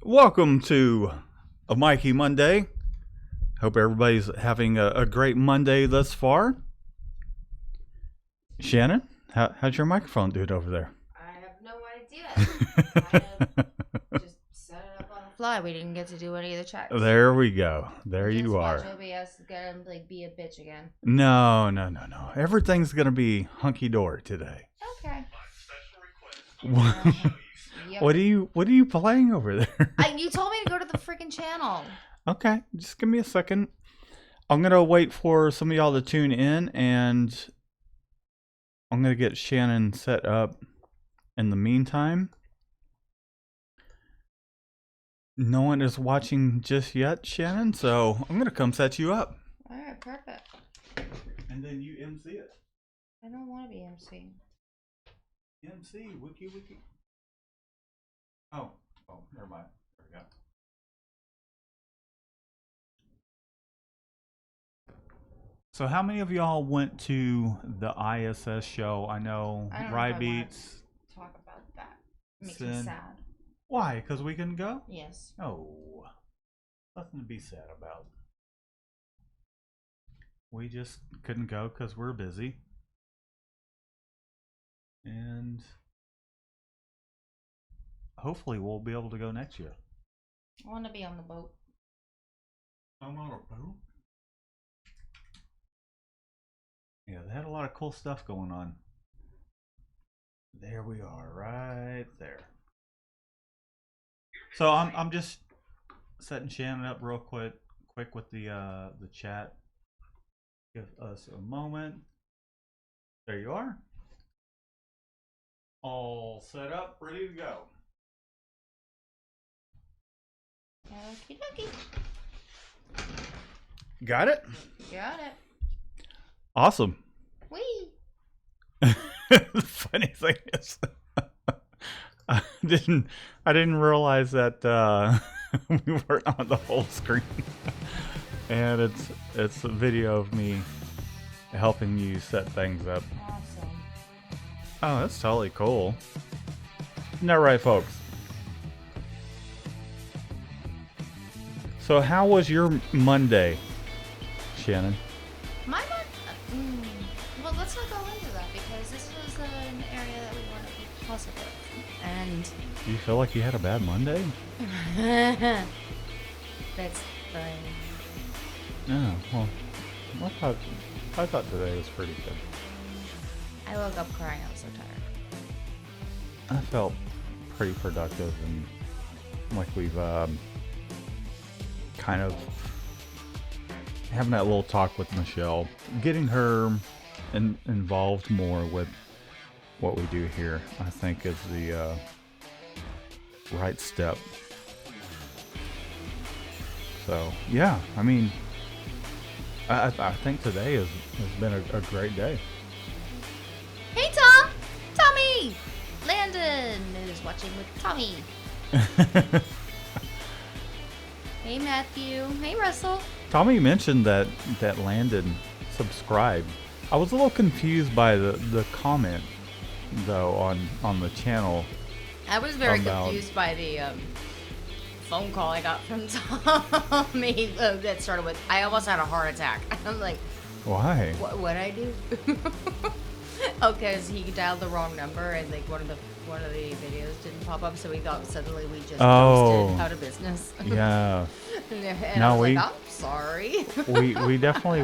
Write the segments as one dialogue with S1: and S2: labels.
S1: Welcome to a Mikey Monday. Hope everybody's having a great Monday thus far. Shannon, how's your microphone doing over there?
S2: I have no idea. I just set it up on the fly. We didn't get to do any of the checks.
S1: There we go. There
S2: Just
S1: you
S2: watch
S1: are.
S2: OBS gonna be a bitch again.
S1: No. Everything's gonna be hunky dory today.
S2: Okay. Yep.
S1: What are you playing over there?
S2: You told me to go to the freaking channel.
S1: Okay, just give me a second. I'm gonna wait for some of y'all to tune in, and I'm gonna get Shannon set up. In the meantime, no one is watching just yet, Shannon, so I'm gonna come set you up.
S2: All right, perfect.
S1: And then you MC it.
S2: I don't want to be MC.
S1: MC, wiki. Oh, never mind. There we go. So how many of y'all went to the ISS show? I know Rybeats.
S2: Talk about that. It makes
S1: Sin.
S2: me sad.
S1: Why? Because we couldn't go?
S2: Yes.
S1: Oh, nothing to be sad about. We just couldn't go because we're busy. And hopefully we'll be able to go next year.
S2: I want to be on the boat.
S1: I'm on a boat? Yeah, they had a lot of cool stuff going on. There we are, right there. So I'm just setting Shannon up real quick with the chat. Give us a moment. There you are. All set up, ready to go.
S2: Okie dokie.
S1: Got it?
S2: Got it.
S1: Awesome.
S2: Whee!
S1: The funny thing is, I didn't realize that we weren't on the whole screen, and it's a video of me helping you set things up.
S2: Awesome.
S1: Oh, that's totally cool. Isn't that right, folks? So, how was your Monday, Shannon?
S2: My mom. Well, let's not go into that because this was an area that we want to be positive. And
S1: Do you feel like you had a bad Monday?
S2: that's fine.
S1: No. Well, I thought today was pretty good.
S2: I woke up crying. I was so tired.
S1: I felt pretty productive, and like we've kind of having that little talk with Michelle, getting her involved more with what we do here, I think is the right step. So yeah, I mean, I think today has been a great day.
S2: Hey, Tom! Tommy! Landon is watching with Tommy. Hey, Matthew. Hey, Russell.
S1: Tommy mentioned that Landon subscribed. I was a little confused by the comment though on the channel.
S2: I was very
S1: About-
S2: confused by the phone call I got from Tommy that started with, I almost had a heart attack. I'm like,
S1: Why?
S2: what'd I do? Oh, because he dialed the wrong number and like one of the videos didn't pop up, so he thought suddenly we just posted out of business.
S1: Yeah.
S2: And
S1: No,
S2: I was
S1: we-
S2: like, I'm sorry.
S1: we definitely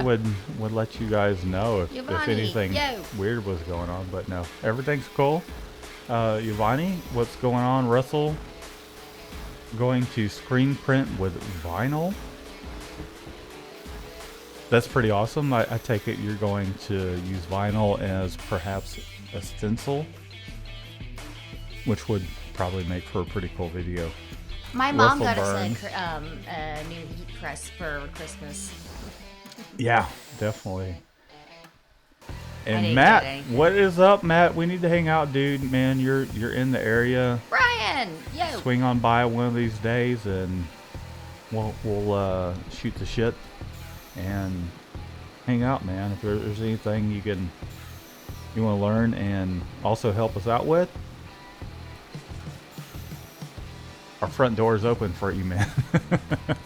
S1: would let you guys know if
S2: Giovanni,
S1: anything
S2: yo.
S1: weird was going on, but no, everything's cool. Giovanni, what's going on? Russell going to screen print with vinyl. That's pretty awesome. I take it you're going to use vinyl as perhaps a stencil, which would probably make for a pretty cool video.
S2: My mom
S1: Russell
S2: got
S1: Burns.
S2: us a new heat press for Christmas.
S1: Yeah, definitely.
S2: didn't
S1: And
S2: get
S1: Matt,
S2: anything.
S1: what is up, Matt? We need to hang out, dude. Man, you're in the area.
S2: Brian, yo.
S1: Swing on by one of these days, and we'll shoot the shit and hang out, man. If there's anything you want to learn and also help us out with, our front door is open for you, man.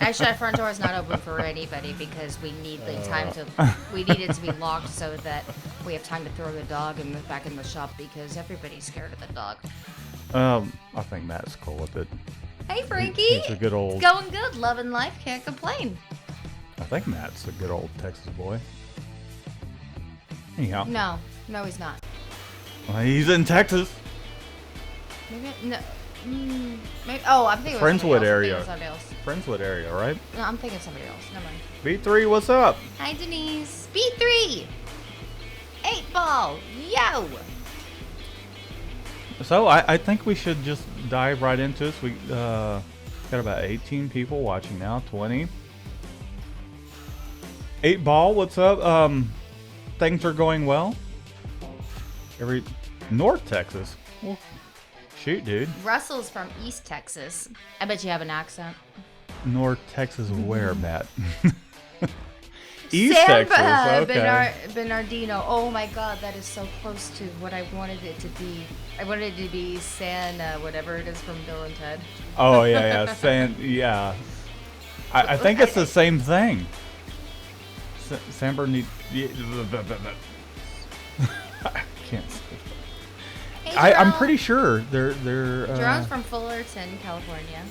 S2: Actually, our front door is not open for anybody because we need the time to. We need it to be locked so that we have time to throw the dog back in the shop because everybody's scared of the dog.
S1: I think Matt's cool with it.
S2: Hey, Frankie.
S1: He's a good old.
S2: It's going good. Loving life. Can't complain.
S1: I think Matt's a good old Texas boy. Anyhow.
S2: No, he's not.
S1: Well, he's in Texas.
S2: Maybe no. Maybe, I'm thinking
S1: Friendswood area.
S2: Somebody else.
S1: Friendswood area, right?
S2: No, I'm thinking somebody else. Never mind.
S1: B3, what's up?
S2: Hi, Denise. B3. 8-ball. Yo.
S1: So I think we should just dive right into this. We got about 18 people watching now. 20. 8-ball, what's up? Things are going well. North Texas. Well, shoot, dude.
S2: Russell's from East Texas. I bet you have an accent.
S1: North Texas where, Matt? East
S2: San
S1: Texas, okay.
S2: Bernardino. Oh my God, that is so close to what I wanted it to be. I wanted it to be San, whatever it is from Bill and Ted.
S1: Oh yeah. Yeah. I think it's the same thing. San Bernardino. I can't say.
S2: Hey,
S1: I'm pretty sure they're.
S2: Jerome's from Fullerton, California.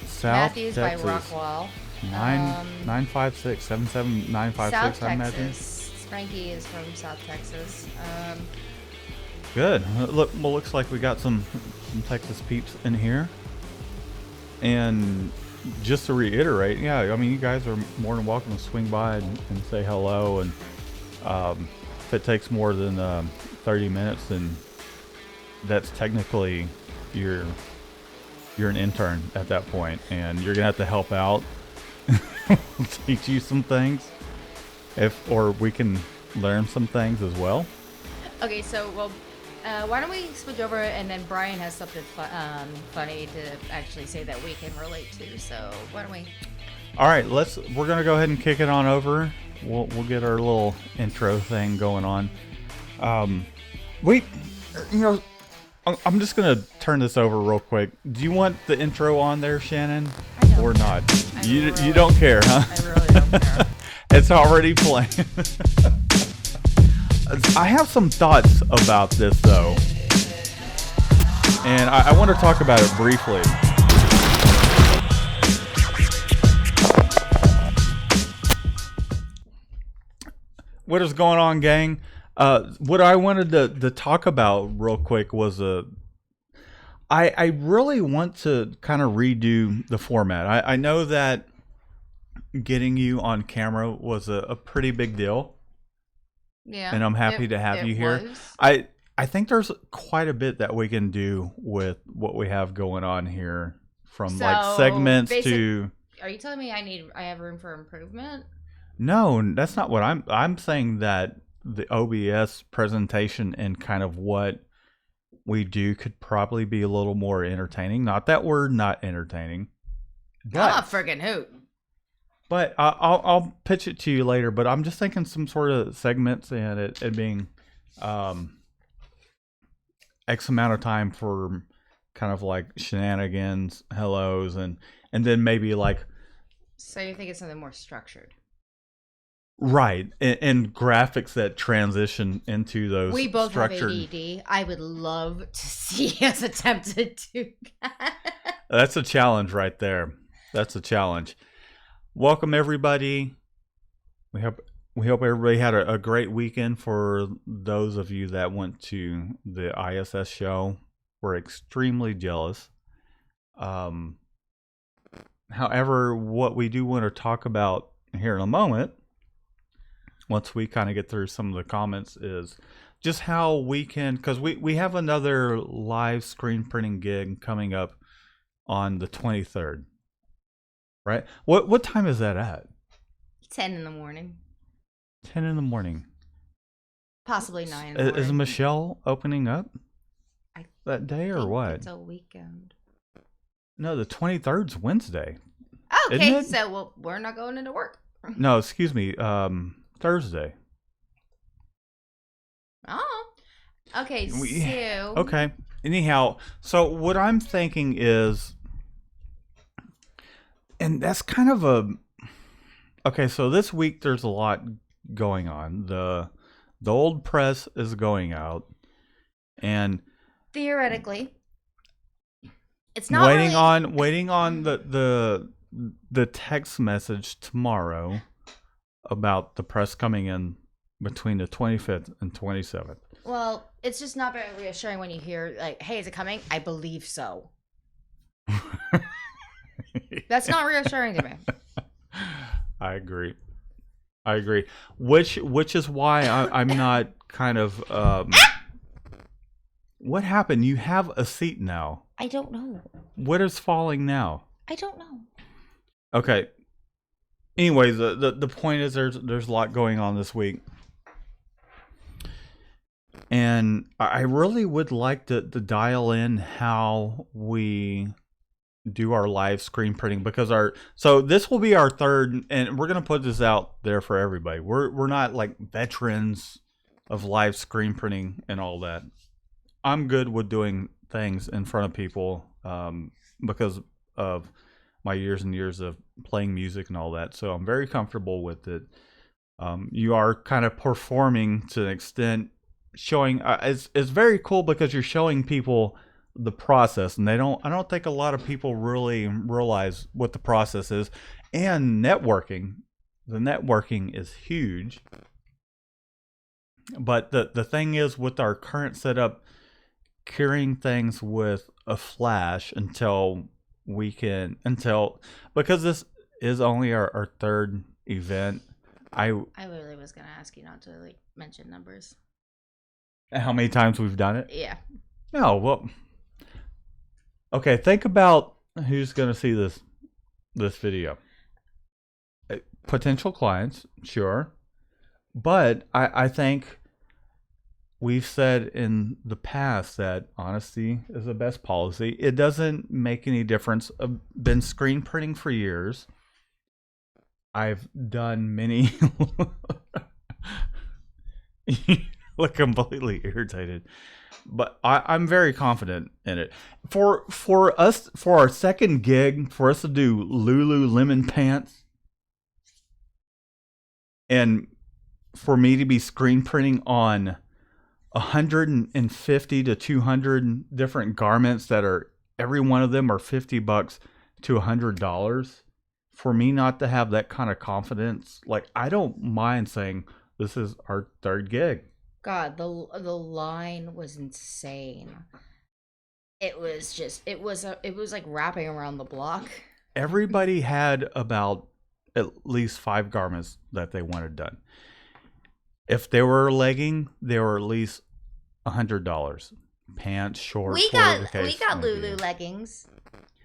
S1: South
S2: Matthew's
S1: Texas.
S2: by Rockwall.
S1: 956 77956.
S2: South
S1: I imagine.
S2: Texas. Frankie is from South Texas.
S1: Good. Looks like we got some Texas peeps in here. And just to reiterate, yeah, I mean, you guys are more than welcome to swing by and say hello. And if it takes more than 30 minutes, then that's technically you're an intern at that point, and you're gonna have to help out. We'll teach you some things, or we can learn some things as well.
S2: Okay, so why don't we switch over, and then Brian has something funny to actually say that we can relate to. So why don't we?
S1: All right, we're gonna go ahead and kick it on over. We'll get our little intro thing going on. I'm just gonna turn this over real quick. Do you want the intro on there, Shannon, or not? You don't care, huh?
S2: I really don't care.
S1: It's already playing. I have some thoughts about this though, and I want to talk about it briefly. What is going on, gang? What I wanted to talk about real quick was I really want to kind of redo the format. I know that getting you on camera was a pretty big deal.
S2: Yeah.
S1: And I'm happy to have you here.
S2: Was.
S1: I think there's quite a bit that we can do with what we have going on here, from like segments to.
S2: Are you telling me I have room for improvement?
S1: No, that's not what I'm saying. That the OBS presentation and kind of what we do could probably be a little more entertaining. Not that we're not entertaining. But,
S2: I'm a friggin' hoot.
S1: But I'll pitch it to you later. But I'm just thinking some sort of segments and it being X amount of time for kind of like shenanigans, hellos, and then maybe like.
S2: So you think it's something more structured?
S1: Right, and graphics that transition into those.
S2: We both
S1: structured...
S2: have ADD. I would love to see us attempt to do that.
S1: That's a challenge right there. That's a challenge. Welcome everybody. We hope everybody had a great weekend. For those of you that went to the ISS show, we're extremely jealous. However, what we do want to talk about here in a moment, once we kind of get through some of the comments, is just how we can, because we have another live screen printing gig coming up on the 23rd, right? What time is that at?
S2: 10 in the morning.
S1: 10 in the morning.
S2: Possibly 9 in the morning.
S1: Is Michelle opening up that day or what?
S2: It's a weekend.
S1: No, the 23rd's Wednesday.
S2: Okay, so we're not going into work.
S1: No, excuse me. Thursday.
S2: Oh. Okay, so...
S1: Okay. Anyhow, so what I'm thinking is and that's kind of a okay. So this week there's a lot going on. The old press is going out, and
S2: Theoretically, it's not
S1: waiting
S2: really.
S1: on the text message tomorrow about the press coming in between the 25th and 27th.
S2: Well, it's just not very reassuring when you hear like, "Hey, is it coming?" I believe so. That's not reassuring to me.
S1: I agree. I agree. Which is why I'm not kind of. What happened? You have a seat now.
S2: I don't know.
S1: What is falling now?
S2: I don't know.
S1: Okay. Anyways, the point is there's a lot going on this week, and I really would like to dial in how we do our live screen printing, because so this will be our third, and we're gonna put this out there for everybody. We're not like veterans of live screen printing and all that. I'm good with doing things in front of people because of my years and years of playing music and all that. So I'm very comfortable with it. You are kind of performing to an extent, showing. It's very cool because you're showing people the process, and I don't think a lot of people really realize what the process is. And networking, the networking is huge. But the thing is, with our current setup, carrying things with a flash until because this is only our third event. I
S2: really was gonna ask you not to like mention numbers.
S1: How many times we've done it?
S2: Yeah.
S1: No, well, okay. Think about who's going to see this video. Potential clients, sure, but I think we've said in the past that honesty is the best policy. It doesn't make any difference. I've been screen printing for years. I've done many. You look completely irritated, but I'm very confident in it. For our second gig, for us to do Lululemon pants, and for me to be screen printing on 150 to 200 different garments that are every one of them are $50 to $100, for me not to have that kind of confidence, like, I don't mind saying this is our third gig.
S2: God, the line was insane. It was like wrapping around the block.
S1: Everybody had about at least 5 garments that they wanted done. If they were legging, they were at least $100. Pants, shorts.
S2: We got Lulu leggings.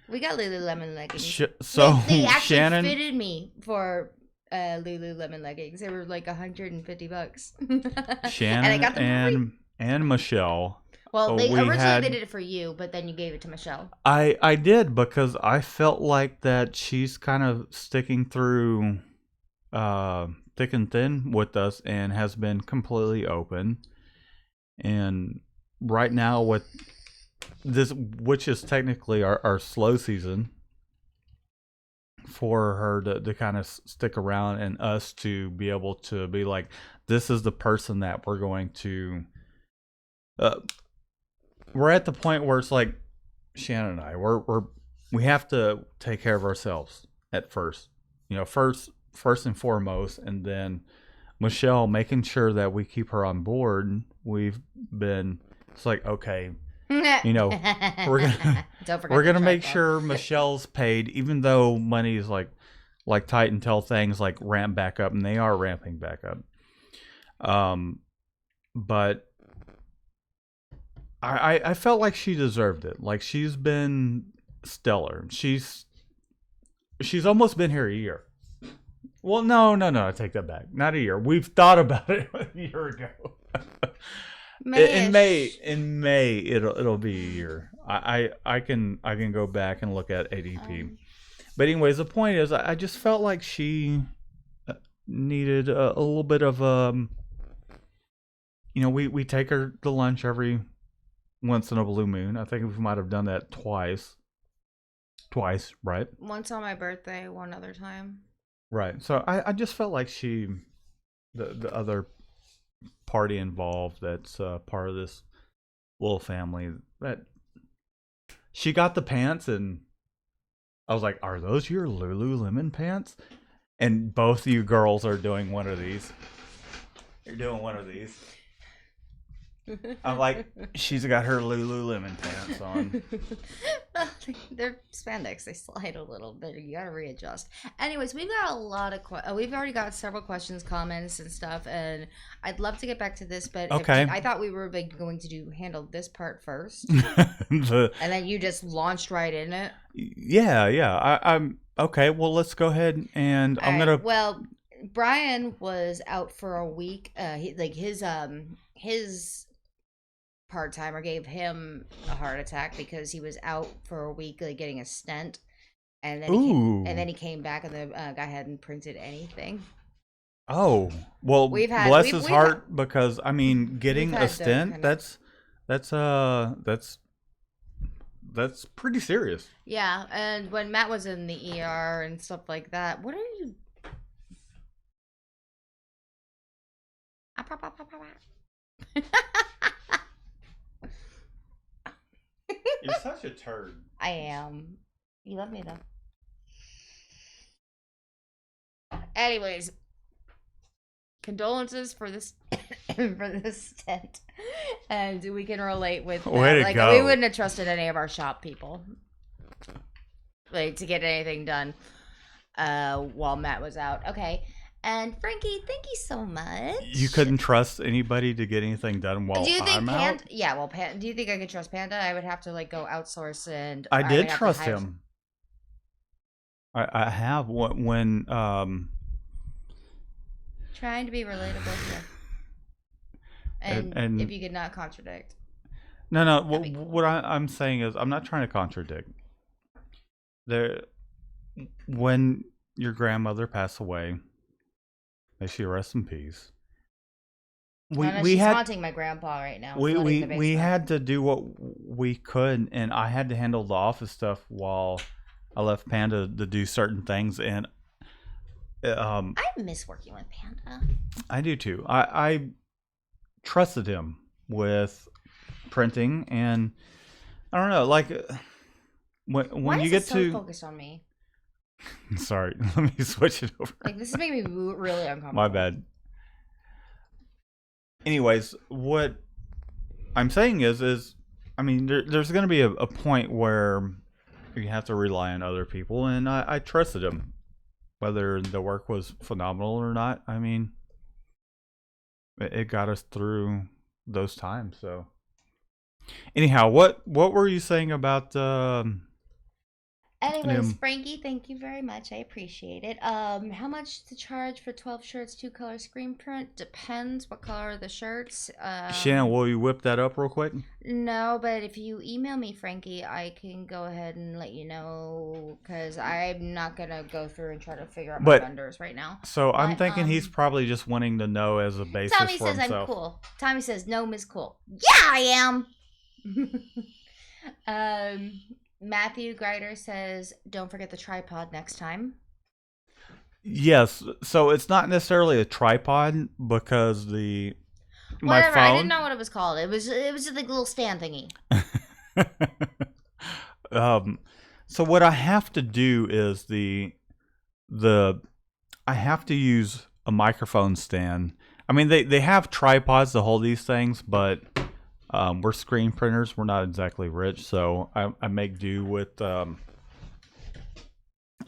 S2: We got Lululemon leggings.
S1: So
S2: they actually
S1: Shannon
S2: fitted me for Lululemon leggings. They were like $150.
S1: Shannon and I got them and Michelle.
S2: Well, they originally they did it for you, but then you gave it to Michelle.
S1: I did, because I felt like that she's kind of sticking through thick and thin with us and has been completely open. And right now with this, which is technically our slow season, for her to kind of stick around and us to be able to be like, this is the person that we're going to we're at the point where it's like, Shannon and I, we have to take care of ourselves at first, first and foremost, and then Michelle, making sure that we keep her on board. It's like, okay, we're gonna make sure Michelle's paid, even though money is like tight until things like ramp back up, and they are ramping back up. But I felt like she deserved it. Like, she's been stellar. She's almost been here a year. Well, no, I take that back. Not a year. We've thought about it a year ago. In May it'll be a year. I can go back and look at ADP. But anyways, the point is, I just felt like she needed a little bit of we take her to lunch every once in a blue moon. I think we might have done that twice. Twice, right?
S2: Once on my birthday, one other time.
S1: Right. So I just felt like the other party involved that's part of this little family, that she got the pants, and I was like, "Are those your Lululemon pants?" And both of you girls are doing one of these. You're doing one of these. I'm like, she's got her Lululemon pants on.
S2: They're spandex. They slide a little bit. You gotta readjust. Anyways, we've got a lot of we've already got several questions, comments, and stuff, and I'd love to get back to this, but
S1: Okay.
S2: I thought we were like going to handle this part first,
S1: and
S2: then you just launched right in it.
S1: Yeah. I'm okay. Well, let's go ahead, and I'm gonna.
S2: Well, Brian was out for a week. His part-timer gave him a heart attack because he was out for a week, like getting a stent, and then he came back, and the guy hadn't printed anything.
S1: Oh, well, bless his heart, because I mean, getting a stent, that's pretty serious.
S2: Yeah, and when Matt was in the ER and stuff like that, what are you?
S1: You're such a turd.
S2: I am. You love me though. Anyways, condolences for this for this stent, and we can relate with that. We wouldn't have trusted any of our shop people, like, to get anything done while Matt was out. Okay. And Frankie, thank you so much.
S1: You couldn't trust anybody to get anything done while I'm out?
S2: Yeah, well, do you think I could trust Panda? I would have to go outsource, and
S1: I did trust him. I have when
S2: trying to be relatable here. And if you could not contradict.
S1: No. What I'm saying is, I'm not trying to contradict. When your grandmother passed away, may she rest in peace.
S2: She's haunting my grandpa right now.
S1: We had to do what we could, and I had to handle the office stuff while I left Panda to do certain things. And
S2: I miss working with Panda.
S1: I do too. I trusted him with printing, and I don't know, like when you get to
S2: focus on me.
S1: Sorry, let me switch it over.
S2: This is making me really uncomfortable.
S1: My bad. Anyways, what I'm saying is I mean, there's going to be a point where you have to rely on other people, and I trusted him, whether the work was phenomenal or not. I mean, it got us through those times. So, anyhow, what were you saying about?
S2: Anyways, Frankie, thank you very much. I appreciate it. How much to charge for 12 shirts, 2-color screen print? Depends what color are the shirts.
S1: Shannon, will you whip that up real quick?
S2: No, but if you email me, Frankie, I can go ahead and let you know, because I'm not going to go through and try to figure out my vendors right now.
S1: So I'm thinking he's probably just wanting to know as a basis
S2: Tommy
S1: for himself.
S2: Tommy says I'm cool. Tommy says, no, Miss Cool. Yeah, I am. Matthew Greider says, don't forget the tripod next time.
S1: Yes. So it's not necessarily a tripod, because my phone...
S2: I didn't know what it was called. It was just like a little stand thingy.
S1: So what I have to do is I have to use a microphone stand. I mean, they have tripods to hold these things, but we're screen printers. We're not exactly rich, so I make do with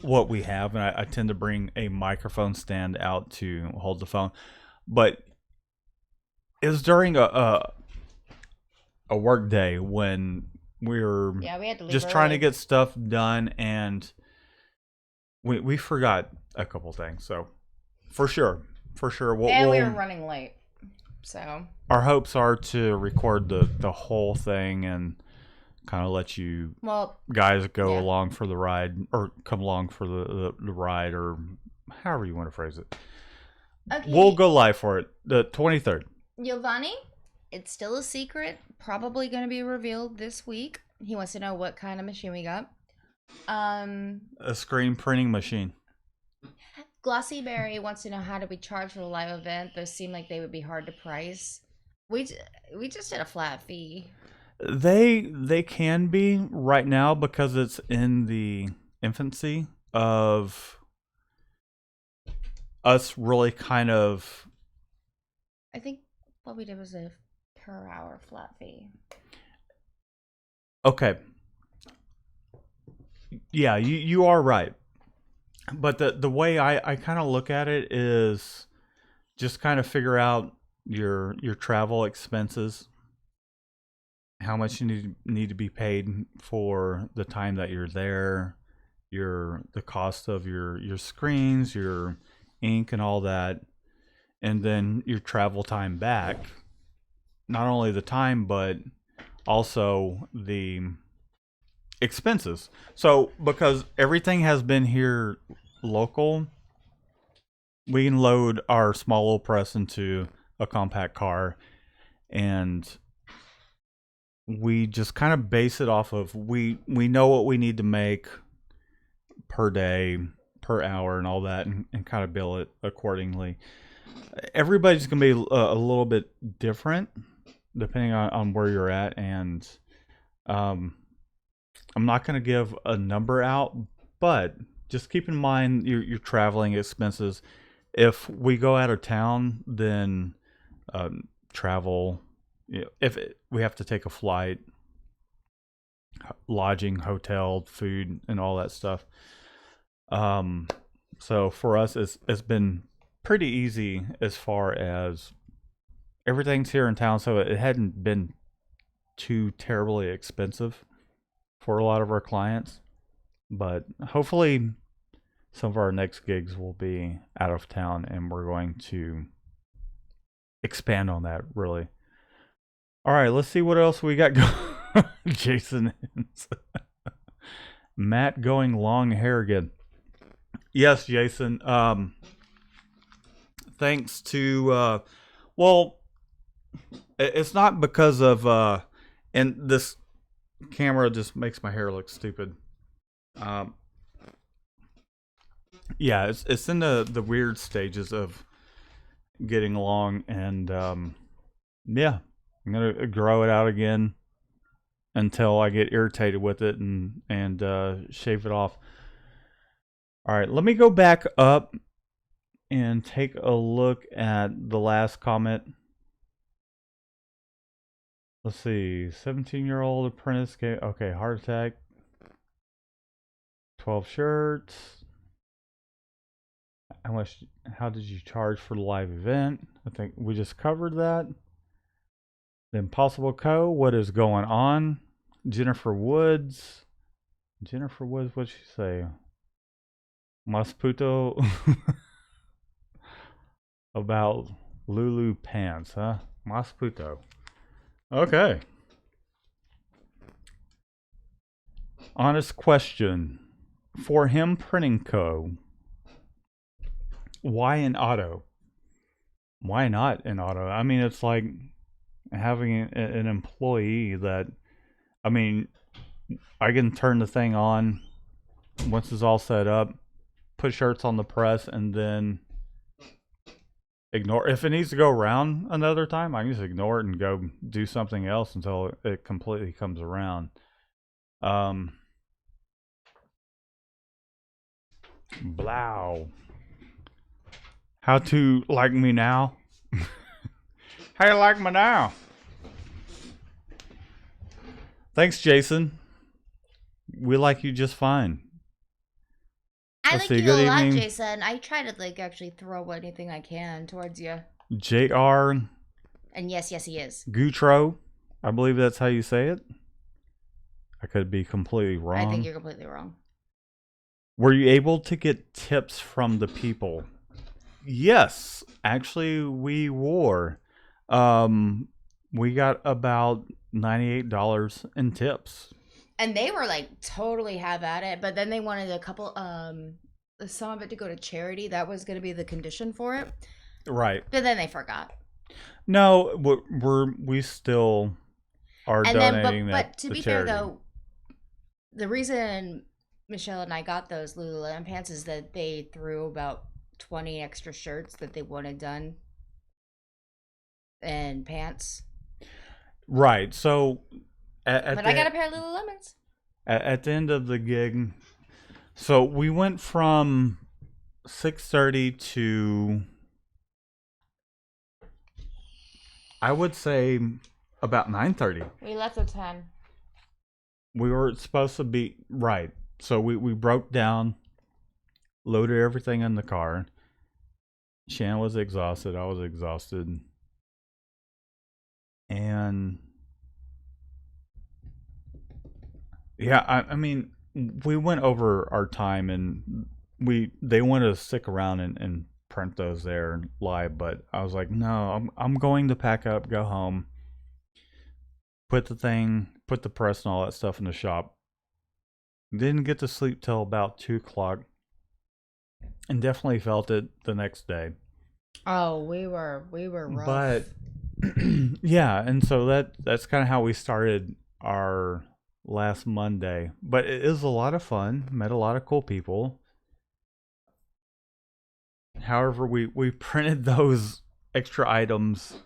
S1: what we have, and I tend to bring a microphone stand out to hold the phone. But it was during a work day when we were
S2: we had to leave
S1: just trying to get stuff done, and we forgot a couple things. So for sure,
S2: and we were running late. So
S1: our hopes are to record the whole thing and kind of let you guys go along for the ride, or come along for the ride, or however you want to phrase it. Okay. We'll go live for it the 23rd.
S2: Giovanni, it's still a secret. Probably going to be revealed this week. He wants to know what kind of machine we got.
S1: A screen printing machine.
S2: Glossyberry wants to know, how do we charge for the live event? Those seem like they would be hard to price. We just did a flat fee.
S1: They can be right now because it's in the infancy of us really kind of.
S2: I think what we did was a per hour flat fee.
S1: Okay. Yeah, you are right. But the way I kind of look at it is just kind of figure out your travel expenses, how much you need to be paid for the time that you're there, the cost of your screens, your ink and all that, and then your travel time back. Not only the time, but also the expenses. So because everything has been here local, we can load our small little press into a compact car, and we just kind of base it off of we know what we need to make per day, per hour, and all that, and kind of bill it accordingly. Everybody's gonna be a little bit different depending on where you're at, and I'm not going to give a number out, but just keep in mind your traveling expenses. If we go out of town, then travel. If we have to take a flight, lodging, hotel, food, and all that stuff. So for us, it's been pretty easy as far as everything's here in town, so it hadn't been too terribly expensive for a lot of our clients. But hopefully some of our next gigs will be out of town, and we're going to expand on that, really. All right, let's see what else we got going. Jason. Matt going long hair again. Yes, Jason. Thanks to well, it's not because of and this camera just makes my hair look stupid. Yeah, it's in the weird stages of getting long, and yeah, I'm gonna grow it out again until I get irritated with it and shave it off. All right, let me go back up and take a look at the last comment. Let's see, 17-year-old apprentice. Okay, heart attack. 12 shirts. How did you charge for the live event? I think we just covered that. The Impossible Co. What is going on? Jennifer Woods. What'd she say? Masputo about Lulu pants, huh? Masputo. Okay. Honest question. For Him Printing Co., why an auto? Why not an auto? I mean, it's like having an employee that, I mean, I can turn the thing on once it's all set up, put shirts on the press, and then ignore. If it needs to go around another time, I can just ignore it and go do something else until it completely comes around. Blow. How to like me now? How you like me now? Thanks, Jason. We like you just fine.
S2: I like you a lot, Jason. I try to actually throw anything I can towards you.
S1: JR.
S2: And yes, he is.
S1: Gutro. I believe that's how you say it. I could be completely wrong.
S2: I think you're completely wrong.
S1: Were you able to get tips from the people? Yes, actually we were. We got about $98 in tips.
S2: And they were totally have at it, but then they wanted a couple some of it to go to charity. That was going to be the condition for it.
S1: Right.
S2: But then they forgot.
S1: No, we still are donating that.
S2: But to be fair though, the reason Michelle and I got those Lululemon pants is that they threw about 20 extra shirts that they wanted done and pants.
S1: Right. So,
S2: but I got a pair of Lululemons.
S1: At the end of the gig, so we went from 6:30 to, I would say, about 9:30.
S2: We left at 10.
S1: We were supposed to be right. So we broke down, loaded everything in the car. Shannon was exhausted. I was exhausted. And yeah, I mean, we went over our time, and they wanted to stick around and print those there live, but I was like, no, I'm going to pack up, go home, put the press and all that stuff in the shop. Didn't get to sleep till about 2:00, and definitely felt it the next day.
S2: Oh, we were rough.
S1: But yeah, and so that's kind of how we started our last Monday. But it is a lot of fun. Met a lot of cool people. However, we printed those extra items.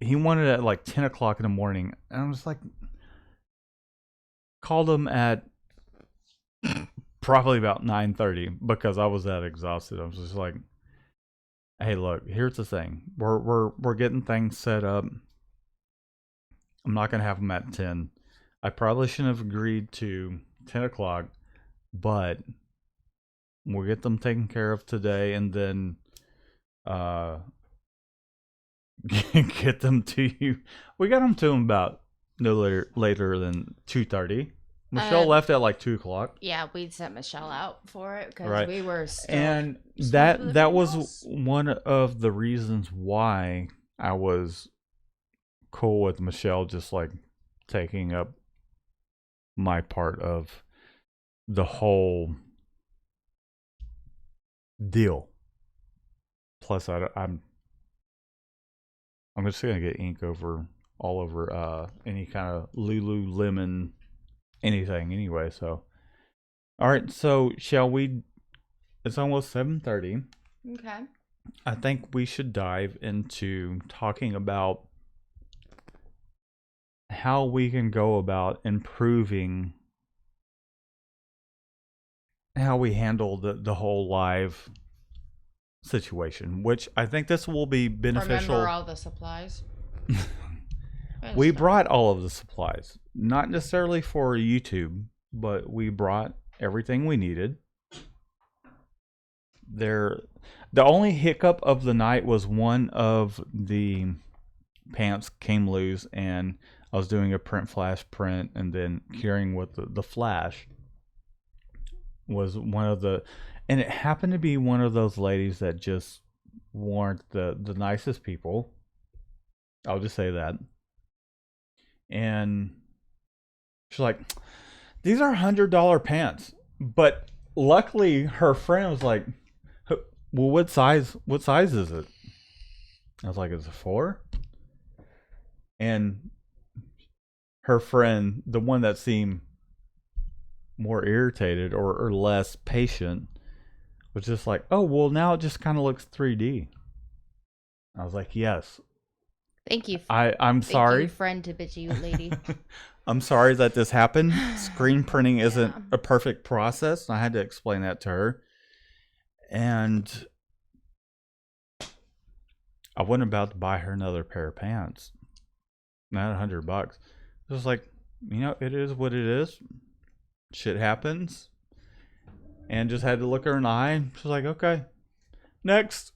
S1: He wanted it at like 10:00 in the morning, and I was like, called him at probably about 9:30 because I was that exhausted. I was just like, hey, look, here's the thing. We're getting things set up. I'm not gonna have them at 10. I probably shouldn't have agreed to 10:00, but we'll get them taken care of today, and then get them to you. We got them to him about no later than 2:30. Michelle left at like 2:00.
S2: Yeah, we sent Michelle out for it because we were still,
S1: and that was one of the reasons why I was cool with Michelle just like taking up my part of the whole deal. Plus, I'm just gonna get ink all over any kind of Lululemon anything anyway. So, all right. So, shall we? It's almost 7:30.
S2: Okay.
S1: I think we should dive into talking about how we can go about improving how we handle the whole live situation, which I think this will be beneficial.
S2: Remember all the supplies?
S1: We brought all of the supplies, not necessarily for YouTube, but we brought everything we needed. The only hiccup of the night was one of the pants came loose, and I was doing a print flash print and then curing with the flash was one of the, and it happened to be one of those ladies that just weren't the nicest people. I'll just say that. And she's like, these are $100 pants. But luckily her friend was like, well, what size is it? I was like, it's a 4? And her friend, the one that seemed more irritated or less patient, was just like, oh, well, now it just kind of looks 3D. I was like, yes.
S2: Thank you.
S1: I'm sorry.
S2: Thank you, friend to bitchy lady.
S1: I'm sorry that this happened. Screen printing isn't a perfect process. I had to explain that to her. And I wasn't about to buy her another pair of pants. Not $100. It was like, it is what it is. Shit happens. And just had to look her in the eye. She was like, okay, next.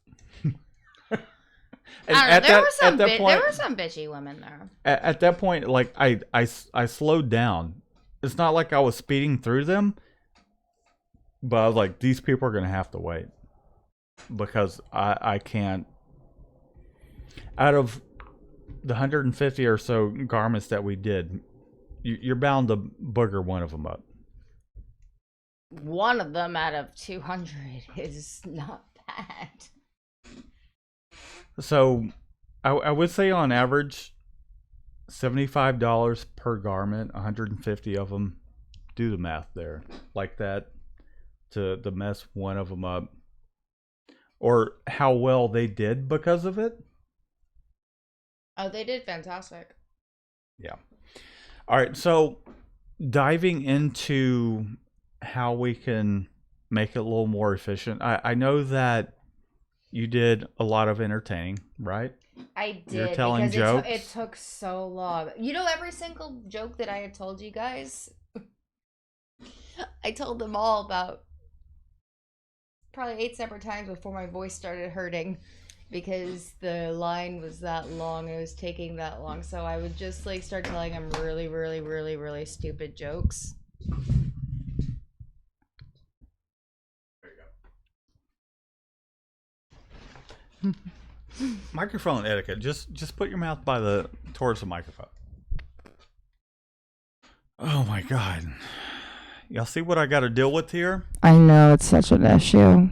S2: I don't know. There were some bitchy women there.
S1: At that point, like I slowed down. It's not like I was speeding through them, but I was like, these people are gonna have to wait because I can't. Out of the 150 or so garments that we did, you're bound to booger one of them up.
S2: One of them out of 200 is not bad.
S1: So, I would say on average, $75 per garment, 150 of them do the math there like that to mess one of them up, or how well they did because of it.
S2: Oh, they did fantastic.
S1: Yeah. All right, so diving into how we can make it a little more efficient. I know that you did a lot of entertaining, right?
S2: I did.
S1: You're telling
S2: because
S1: jokes.
S2: It took so long. You know, every single joke that I had told you guys, I told them all about probably 8 separate times before my voice started hurting, because the line was that long. It was taking that long. So I would just like start telling them really, really, really, really stupid jokes.
S1: Microphone etiquette. Just put your mouth towards the microphone. Oh my god. Y'all see what I got to deal with here?
S2: I know, it's such an issue.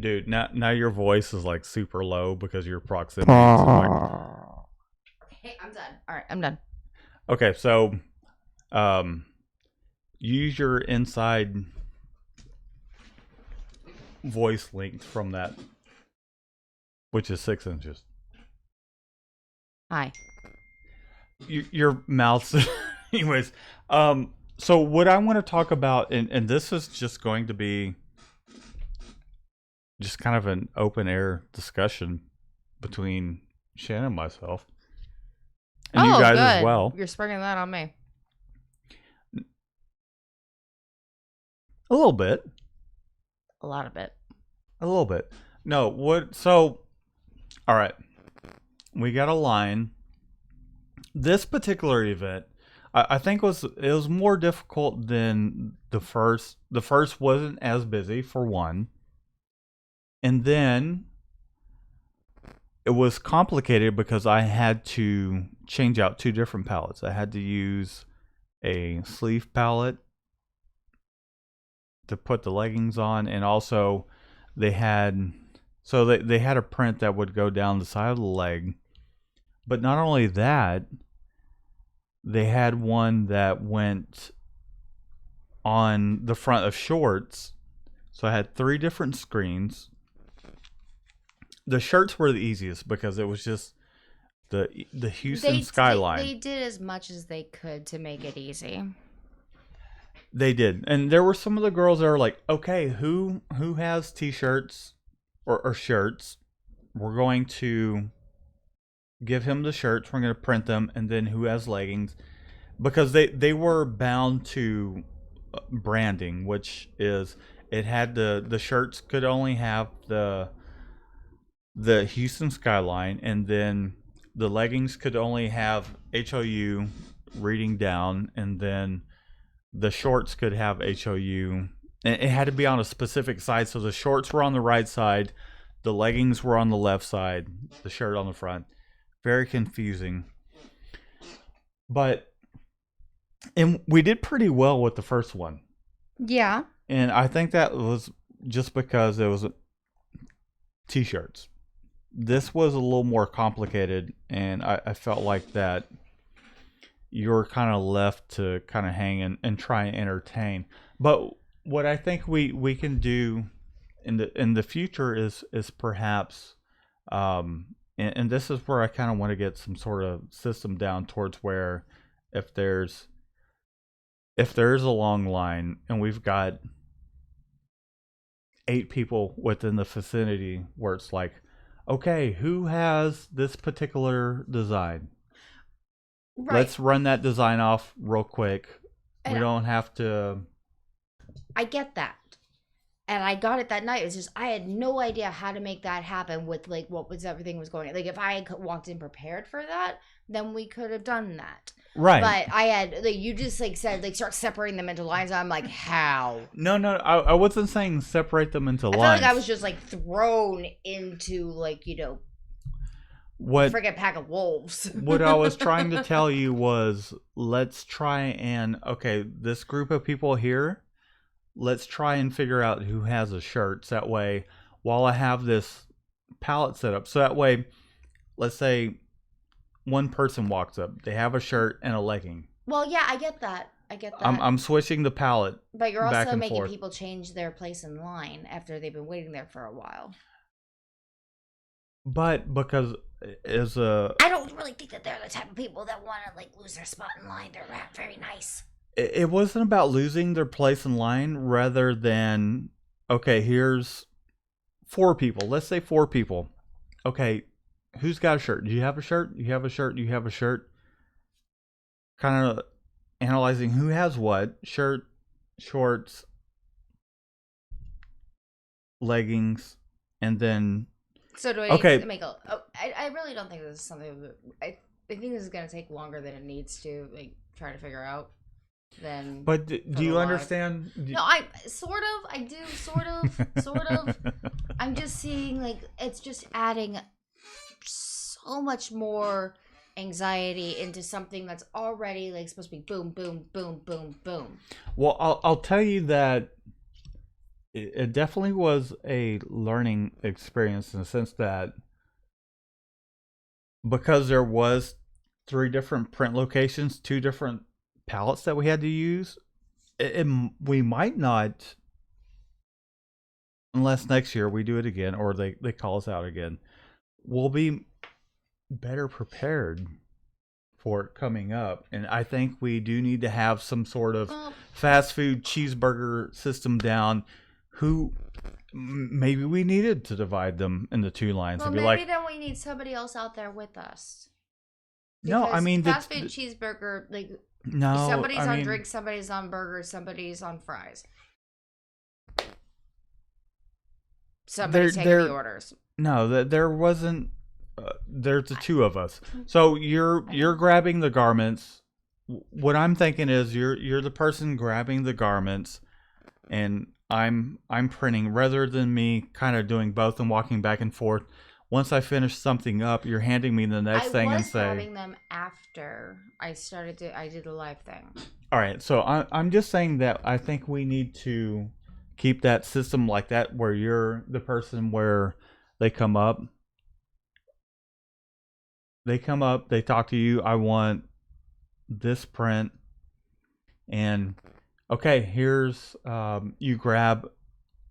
S1: Dude, now your voice is like super low because your proximity to the microphone.
S2: Hey, I'm done. All right, I'm done.
S1: Okay, so use your inside voice length from that, which is 6 inches.
S2: Hi.
S1: Your mouth's anyways. So what I want to talk about, and this is just going to be just kind of an open air discussion between Shannon and myself, and you guys as well.
S2: You're springing that on me.
S1: A little bit.
S2: A lot of it.
S1: A little bit. No, what? So, all right, we got a line. This particular event, I think it was more difficult than the first. The first wasn't as busy for one, and then it was complicated because I had to change out 2 different palettes. I had to use a sleeve palette to put the leggings on, and also they had a print that would go down the side of the leg. But not only that, they had one that went on the front of shorts. So I had 3 different screens. The shirts were the easiest because it was just the Houston skyline.
S2: They did as much as they could to make it easy.
S1: They did. And there were some of the girls that were like, okay, who has t-shirts or shirts? We're going to give him the shirts. We're going to print them. And then who has leggings? Because they were bound to branding, which is it had the shirts could only have the Houston skyline, and then the leggings could only have HOU reading down, and then the shorts could have HOU. And it had to be on a specific side, so the shorts were on the right side, the leggings were on the left side, the shirt on the front. Very confusing. And we did pretty well with the first one.
S2: Yeah.
S1: And I think that was just because it was t-shirts. This was a little more complicated, and I felt like that you were kind of left to kind of hang and try and entertain. But what I think we can do in the future is perhaps, and this is where I kind of want to get some sort of system down towards where if there's a long line and we've got 8 people within the vicinity where it's like, okay, who has this particular design? Right. Let's run that design off real quick. And we don't have to.
S2: I get that. And I got it that night. It's just I had no idea how to make that happen with like everything was going on. Like if I had walked in prepared for that, then we could have done that.
S1: Right.
S2: But I had like you just like said like start separating them into lines. I'm like, how?
S1: No, I wasn't saying separate them into lines.
S2: I felt like I was just like thrown into like, friggin' pack of wolves.
S1: What I was trying to tell you was let's try and this group of people here, let's try and figure out who has a shirt. So that way, while I have this palette set up, so that way, let's say one person walks up, they have a shirt and a legging.
S2: Well, yeah, I get that. I get that.
S1: I'm switching the pallet.
S2: But you're also making people change their place in line after they've been waiting there for a while.
S1: But because
S2: I don't really think that they're the type of people that want to like lose their spot in line. They're not very nice.
S1: It wasn't about losing their place in line, rather than, okay, here's 4 people. Let's say 4 people. Okay, who's got a shirt? Do you have a shirt? You have a shirt? You have a shirt? Kind of analyzing who has what. Shirt, shorts, leggings, and then...
S2: So do I need to make a... Oh, I really don't think this is something that... I think this is going to take longer than it needs to, like, try to figure out.
S1: But do you understand?
S2: No, I do sort of. I'm just seeing like it's just adding so much more anxiety into something that's already like supposed to be boom, boom, boom, boom, boom.
S1: Well, I'll tell you that it definitely was a learning experience in the sense that because there was 3 different print locations, 2 different pallets that we had to use, we might not, unless next year we do it again or they call us out again, we'll be better prepared for it coming up. And I think we do need to have some sort of fast food cheeseburger system down. Who maybe we needed to divide them into 2 lines.
S2: Well,
S1: and be
S2: maybe then we need somebody else out there with us.
S1: Because no, I mean
S2: fast food cheeseburger, like
S1: no,
S2: somebody's on drinks, somebody's on burgers, somebody's on fries. Somebody's taking the orders.
S1: No, there wasn't. There's the 2 of us. So you're grabbing the garments. What I'm thinking is you're the person grabbing the garments, and I'm printing, rather than me kind of doing both and walking back and forth. Once I finish something up, you're handing me the next thing and say... I was
S2: grabbing them after I did the live thing.
S1: All right, so I'm just saying that I think we need to keep that system like that, where you're the person where they come up, they talk to you, I want this print, and okay, here's, you grab,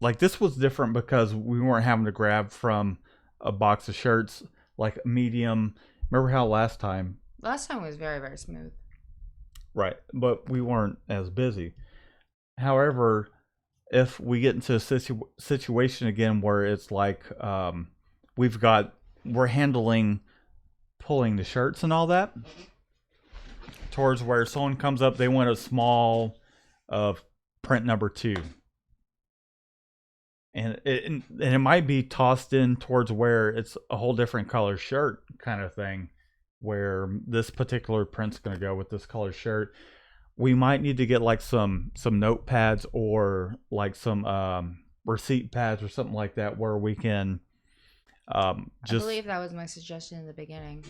S1: like this was different because we weren't having to grab from a box of shirts, like medium. Remember how last time
S2: was very, very smooth.
S1: Right, but we weren't as busy. However, if we get into a situation again where it's like we're handling pulling the shirts and all that, towards where someone comes up, they want a small of print number 2. And it might be tossed in towards where it's a whole different color shirt kind of thing, where this particular print's going to go with this color shirt. We might need to get like some notepads or like some receipt pads or something like that, where we can
S2: I believe that was my suggestion in the beginning.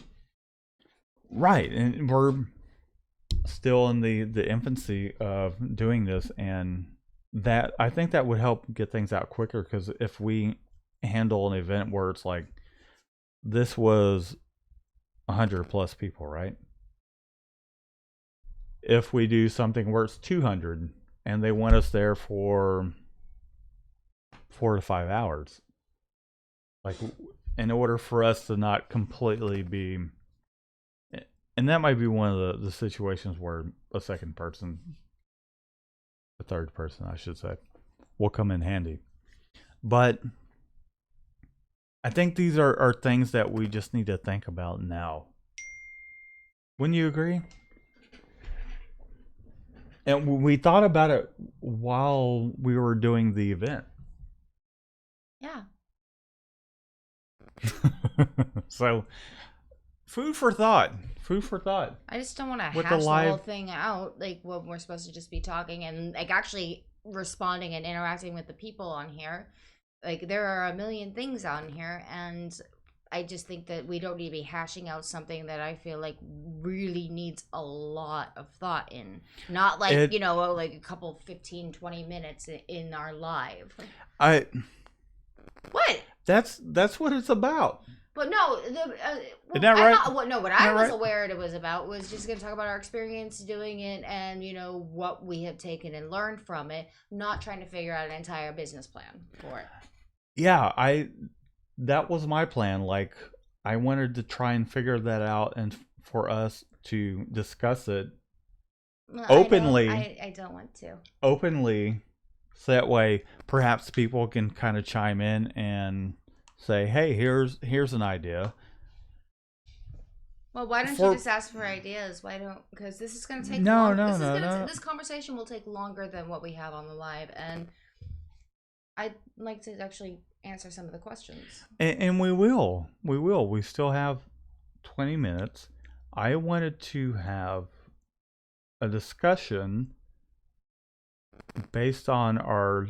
S1: Right, and we're still in the infancy of doing this, and that I think that would help get things out quicker, because if we handle an event where it's like this was 100 plus people, right? If we do something where it's 200 and they want us there for 4 to 5 hours, like in order for us to not completely be, and that might be one of the situations where a second person, a third person, I should say, will come in handy. But I think these are things that we just need to think about now. Wouldn't you agree? And we thought about it while we were doing the event.
S2: Yeah.
S1: So, food for thought. Food for thought.
S2: I just don't want to hash the whole thing out, like when we're supposed to just be talking and like actually responding and interacting with the people on here. Like there are a million things on here, and I just think that we don't need to be hashing out something that I feel like really needs a lot of thought in. Not like, like a couple 15, 20 minutes in our live.
S1: What?
S2: That's
S1: what it's about.
S2: But no,
S1: isn't that right?
S2: What I was aware it was about was just going to talk about our experience doing it and, what we have taken and learned from it, not trying to figure out an entire business plan for it.
S1: Yeah, that was my plan. Like, I wanted to try and figure that out and for us to discuss it openly.
S2: I don't want to.
S1: Openly, so that way perhaps people can kind of chime in and say, hey, here's an idea.
S2: Well, why don't you just ask for ideas? Because this is going to take long. This conversation will take longer than what we have on the live, and I'd like to actually answer some of the questions.
S1: And we will. We still have 20 minutes. I wanted to have a discussion based on our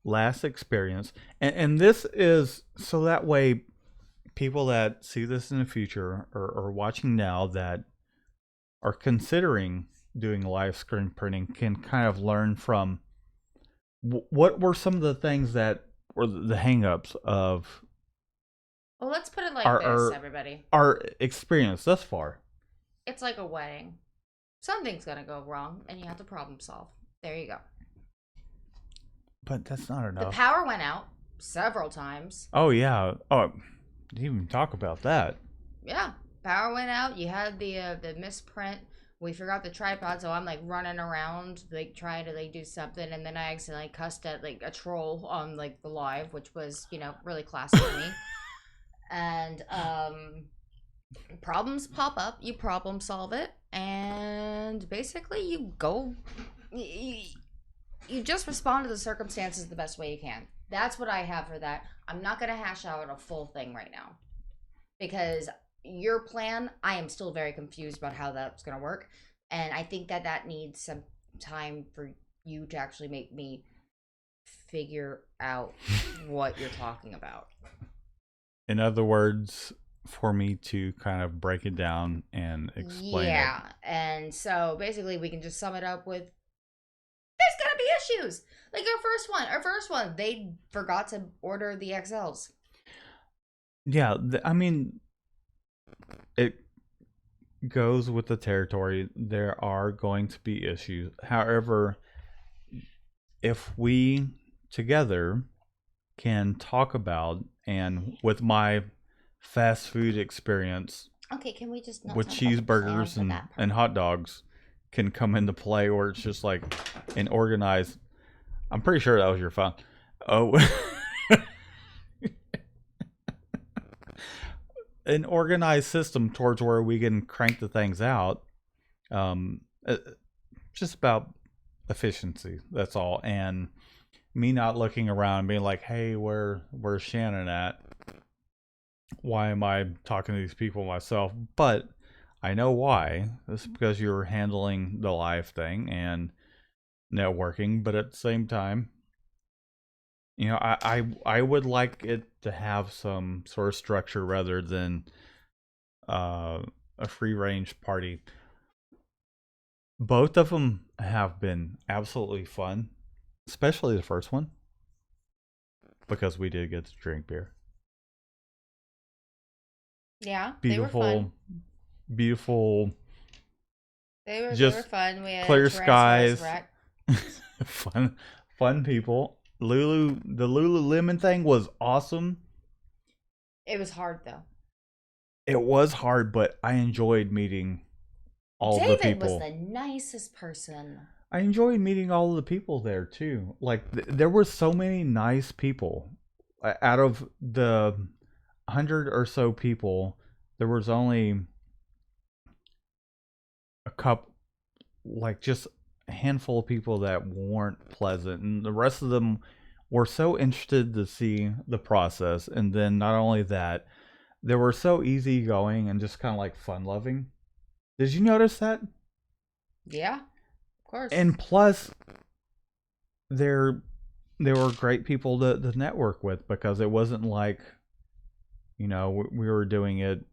S1: last experience, and this is so that way people that see this in the future or watching now that are considering doing live screen printing can kind of learn from what were some of the things that were the hang-ups of
S2: let's put it like everybody.
S1: Our experience thus far.
S2: It's like a wedding. Something's gonna go wrong and you have to problem solve. There you go.
S1: But that's not enough.
S2: The power went out several times.
S1: Oh, yeah. Oh, didn't even talk about that.
S2: Yeah. Power went out. You had the misprint. We forgot the tripod, so I'm, like, running around, like, trying to, like, do something. And then I accidentally cussed at, like, a troll on, like, the live, which was, really classic for me. And, problems pop up. You problem solve it. And basically you go... You just respond to the circumstances the best way you can. That's what I have for that. I'm not going to hash out a full thing right now. Because your plan, I am still very confused about how that's going to work. And I think that needs some time for you to actually make me figure out what you're talking about.
S1: In other words, for me to kind of break it down and explain it.
S2: Yeah, and so basically we can just sum it up with there's gonna be issues. Like our first one, they forgot to order the XLs.
S1: Yeah, I mean, it goes with the territory. There are going to be issues. However, if we together can talk about, and with my fast food experience,
S2: okay, can we just not
S1: with cheeseburgers and hot dogs can come into play, or it's just like an organized, I'm pretty sure that was your phone. Oh, an organized system towards where we can crank the things out. Just about efficiency, that's all. And me not looking around and being like, hey, where's Shannon at? Why am I talking to these people myself? But I know why. It's because you're handling the live thing and networking, but at the same time, I would like it to have some sort of structure rather than a free range party. Both of them have been absolutely fun, especially the first one, because we did get to drink beer.
S2: Yeah,
S1: beautiful,
S2: they were fun.
S1: Beautiful.
S2: They were fun. We had
S1: clear skies. fun people. The Lululemon thing was awesome.
S2: It was hard though.
S1: It was hard, but I enjoyed meeting all the people.
S2: David was the nicest person.
S1: I enjoyed meeting all of the people there too. Like there were so many nice people. Out of the 100 or so people, there was only a couple, like just a handful of people that weren't pleasant, and the rest of them were so interested to see the process. And then not only that, they were so easygoing and just kind of like fun loving. Did you notice that?
S2: Yeah, of course.
S1: And plus, they were great people to network with, because it wasn't like, we were doing it.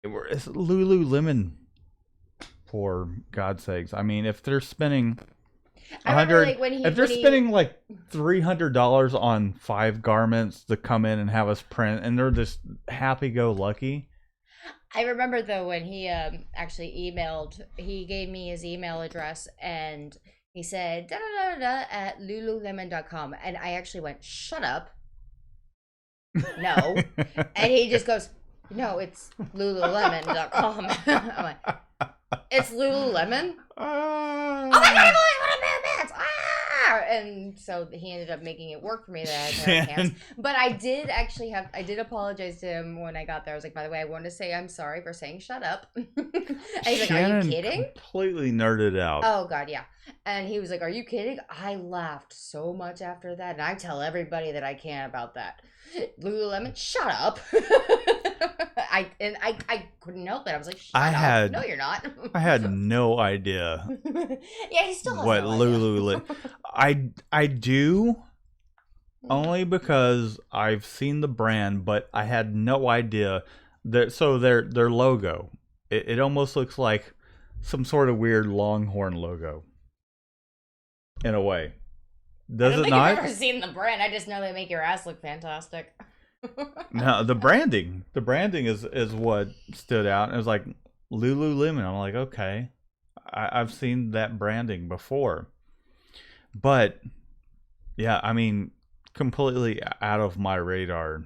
S1: It's Lululemon, for God's sakes. I mean, if they're spending
S2: I remember like when
S1: if they're spending like $300 on 5 garments to come in and have us print, and they're just happy-go-lucky.
S2: I remember though when he actually he gave me his email address and he said da da da da at lululemon.com, and I actually went, shut up. No. And he just goes, no, it's lululemon.com. I'm like, it's Lululemon? Oh my god, what a pants! And so he ended up making it work for me that I had to have pants. But I did apologize to him when I got there. I was like, by the way, I wanted to say I'm sorry for saying shut up. And he's like, are you kidding?
S1: Completely nerded out.
S2: Oh god, yeah. And he was like, are you kidding? I laughed so much after that, and I tell everybody that I can about that. Lululemon, shut up. I couldn't help it. I was like, shut up. No, you're not.
S1: I had no idea.
S2: Yeah, he still has
S1: what Lululemon. I do only because I've seen the brand, but I had no idea that. So their logo, it almost looks like some sort of weird Longhorn logo. In a way, does it not?
S2: I've never seen the brand. I just know they make your ass look fantastic.
S1: No, the branding is what stood out. It was like Lululemon. I'm like, okay, I've seen that branding before, but yeah, I mean, completely out of my radar.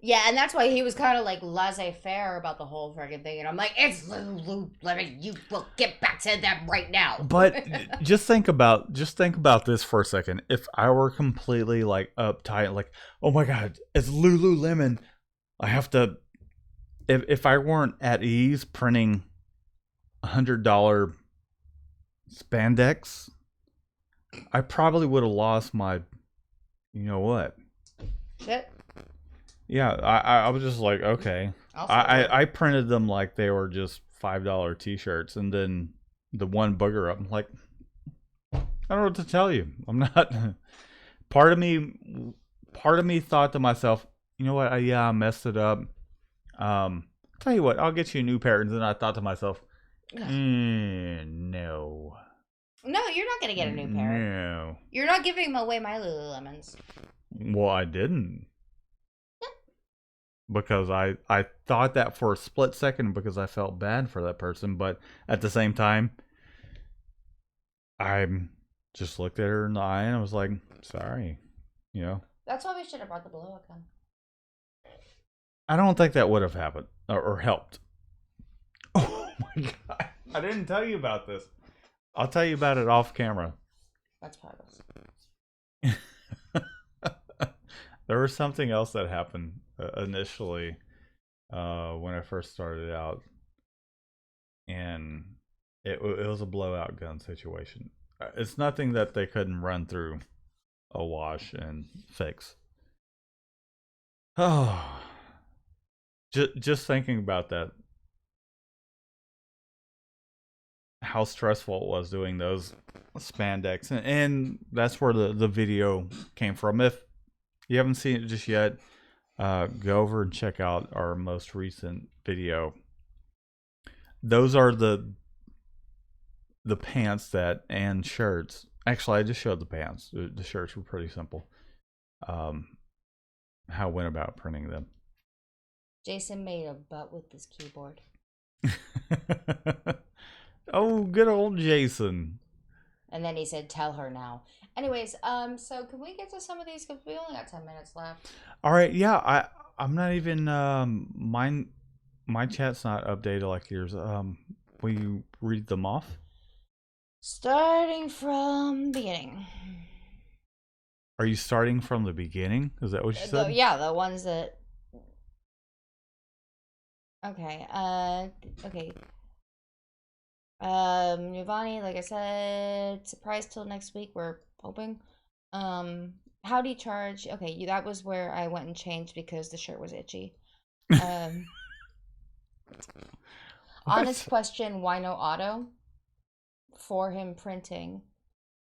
S2: Yeah, and that's why he was kind of like laissez-faire about the whole freaking thing, and I'm like, it's Lululemon. You will get back to them right now.
S1: But just think about this for a second. If I were completely like uptight, like, oh my god, it's Lululemon, I have to. If I weren't at ease printing $100 spandex, I probably would have lost my, you know what?
S2: Shit.
S1: Yeah, I was just like, okay. I printed them like they were just $5 t-shirts, and then the one booger up, I'm like, I don't know what to tell you. I'm not. Part of me thought to myself, you know what? I messed it up. Tell you what, I'll get you a new pair. And then I thought to myself, no.
S2: No, you're not gonna get a new pair.
S1: No.
S2: You're not giving away my Lululemons.
S1: Well, I didn't. Because I thought that for a split second because I felt bad for that person. But at the same time, I just looked at her in the eye and I was like, sorry. You know?
S2: That's why we should have brought the blow-up gun.
S1: I don't think that would have happened or helped. Oh my god. I didn't tell you about this. I'll tell you about it off camera.
S2: That's progress.
S1: There was something else that happened initially when I first started out, and it was a blowout gun situation. It's nothing that they couldn't run through a wash and fix. Oh, just thinking about that, how stressful it was doing those spandex, and that's where the video came from. If you haven't seen it just yet, go over and check out our most recent video. Those are the pants and shirts. Actually, I just showed the pants. The shirts were pretty simple. How I went about printing them.
S2: Jason made a butt with his keyboard.
S1: Oh, good old Jason.
S2: And then he said, tell her now. Anyways, so can we get to some of these? Because we only got 10 minutes left.
S1: All right, yeah, I'm not even, my chat's not updated like yours. Will you read them off?
S2: Starting from beginning.
S1: Are you starting from the beginning? Is that what you said?
S2: Yeah, the ones that... Okay, okay. Nuvani, like I said, surprise till next week, we're hoping. How do you charge? Okay, that was where I went and changed because the shirt was itchy. Honest question, why no auto? For him printing.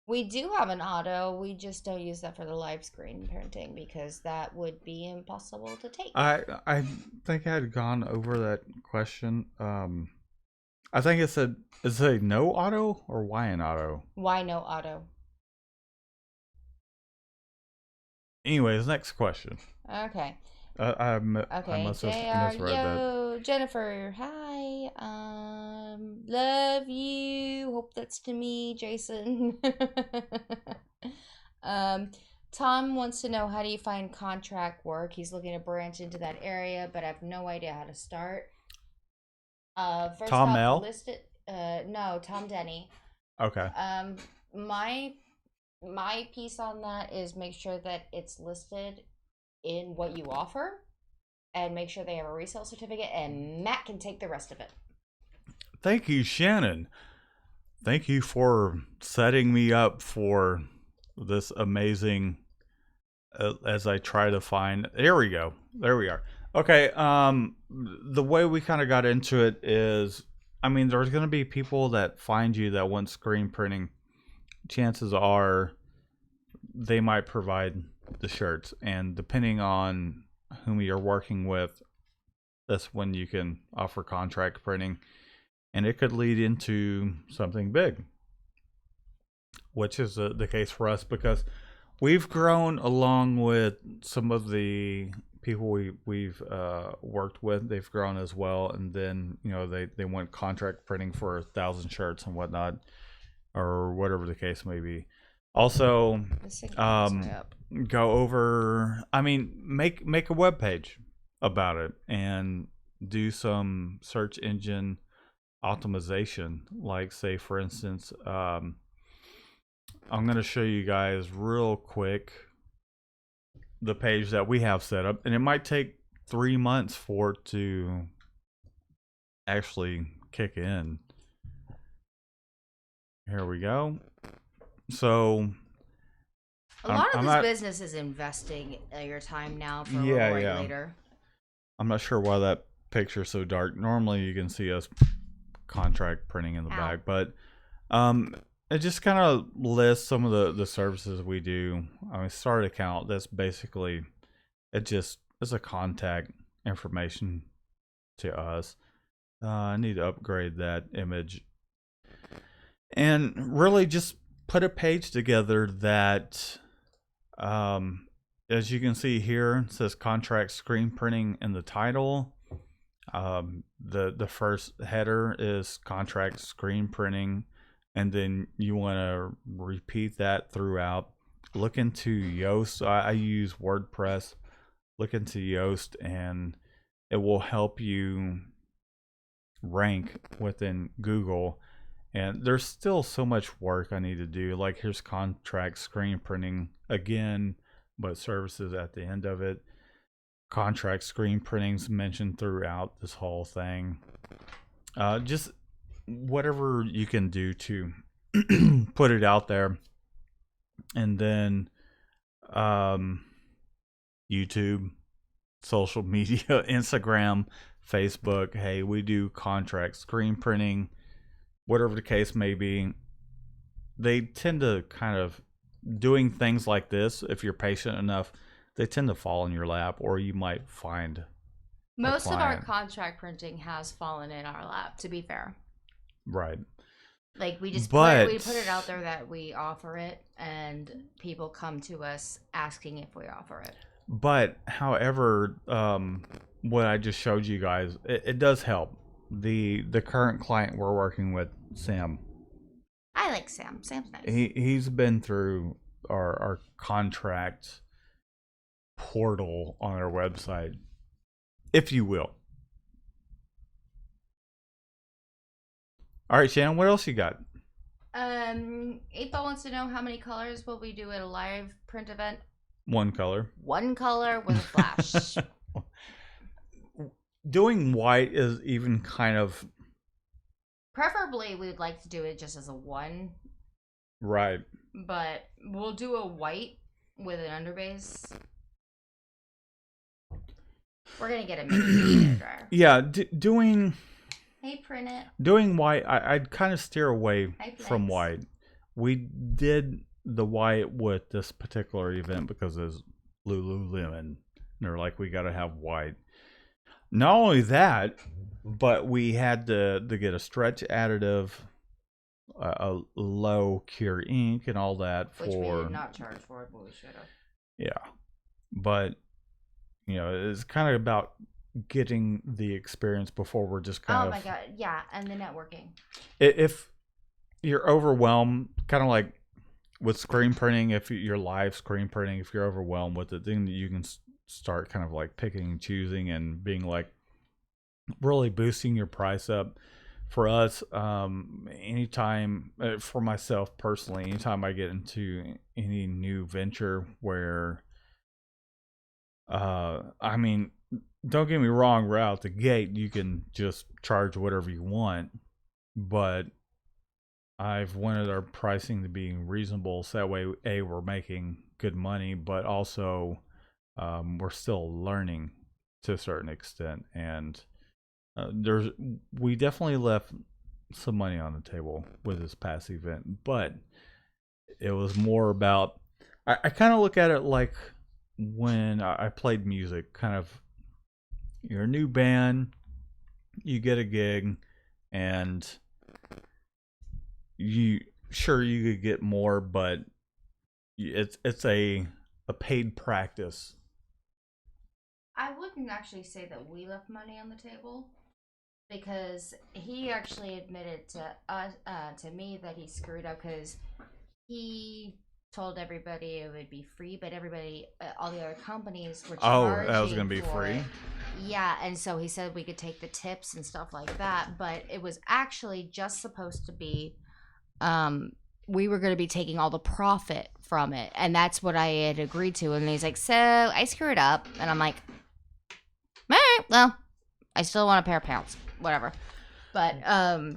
S2: We do have an auto, we just don't use that for the live screen printing because that would be impossible to take.
S1: I think I had gone over that question. I think is it no auto or why an auto?
S2: Why no auto?
S1: Anyways, next question.
S2: Okay.
S1: I
S2: Okay,
S1: must have
S2: JR,
S1: misread that.
S2: Jennifer, hi. Love you. Hope that's to me, Jason. Tom wants to know, how do you find contract work? He's looking to branch into that area, but I have no idea how to start. First
S1: Tom
S2: off,
S1: L?
S2: listed. No, Tom Denny.
S1: Okay.
S2: My piece on that is make sure that it's listed in what you offer, and make sure they have a resale certificate, and Matt can take the rest of it.
S1: Thank you, Shannon. Thank you for setting me up for this amazing, as I try to find, there we go. There we are. Okay. The way we kind of got into it is, I mean, there's going to be people that find you that want screen printing. Chances are they might provide the shirts, and depending on whom you're working with, that's when you can offer contract printing, and it could lead into something big, which is the case for us, because we've grown along with some of the people we've worked with. They've grown as well, and then they want contract printing for 1,000 shirts and whatnot, or whatever the case may be. Also, go over. I mean, make a web page about it and do some search engine optimization. Like, say, for instance, I'm going to show you guys real quick the page that we have set up, and it might take 3 months for it to actually kick in. Here we go. So
S2: a lot of this business is investing your time now for later.
S1: I'm not sure why that picture's so dark. Normally you can see us contract printing in the back, but it just kind of lists some of the services we do. I mean, start account, that's basically, it's a contact information to us. I need to upgrade that image. And really just put a page together that, as you can see here, it says contract screen printing in the title. The first header is contract screen printing, and then you want to repeat that throughout. Look into Yoast. I use WordPress. Look into Yoast, and it will help you rank within Google. And there's still so much work I need to do. Like, here's contract screen printing again, but services at the end of it. Contract screen printing's mentioned throughout this whole thing. Just whatever you can do to put it out there. And then YouTube, social media, Instagram, Facebook. Hey, we do contract screen printing. Whatever the case may be, they tend to kind of, doing things like this, if you're patient enough, they tend to fall in your lap, or you might find
S2: most of our contract printing has fallen in our lap, to be fair.
S1: Right.
S2: Like, we just put it out there that we offer it, and people come to us asking if we offer it.
S1: But however, what I just showed you guys, it does help. The current client we're working with, Sam.
S2: I like Sam. Sam's nice.
S1: He's been through our contract portal on our website, if you will. All right, Shannon, what else you got?
S2: 8-Ball wants to know, how many colors will we do at a live print event?
S1: One color.
S2: One color with a flash.
S1: Doing white is even kind of...
S2: Preferably, we'd like to do it just as a one.
S1: Right.
S2: But we'll do a white with an underbase. We're going to get a mini dryer.
S1: Yeah, doing...
S2: Hey, print it.
S1: Doing white, I'd kind of steer away from white. We did the white with this particular event because it's Lululemon. They're like, we got to have white. Not only that, but we had to get a stretch additive, a low cure ink, and all that
S2: which we did not charge for, but we should have.
S1: Yeah, but it's kind of about getting the experience before we're just kind of.
S2: Oh my god, yeah, and the networking.
S1: If you're overwhelmed, kind of like with screen printing, if you're live screen printing, if you're overwhelmed with it, then you can start kind of like picking and choosing and being like really boosting your price up. For us, anytime, for myself personally, anytime I get into any new venture where, I mean, don't get me wrong, right out the gate, you can just charge whatever you want, but I've wanted our pricing to be reasonable, so that way, A, we're making good money, but also we're still learning to a certain extent, and we definitely left some money on the table with this past event, but it was more about, I kind of look at it like when I played music, kind of, you're a new band, you get a gig, and you could get more, but it's a paid practice.
S2: I wouldn't actually say that we left money on the table, because he actually admitted to us, to me, that he screwed up, because he told everybody it would be free, but everybody, all the other companies were charging.
S1: Oh, that was gonna be free.
S2: It. Yeah, and so he said we could take the tips and stuff like that, but it was actually just supposed to be, we were going to be taking all the profit from it, and that's what I had agreed to. And he's like, so I screwed up, and I'm like, all right, well, I still want a pair of pants, whatever. But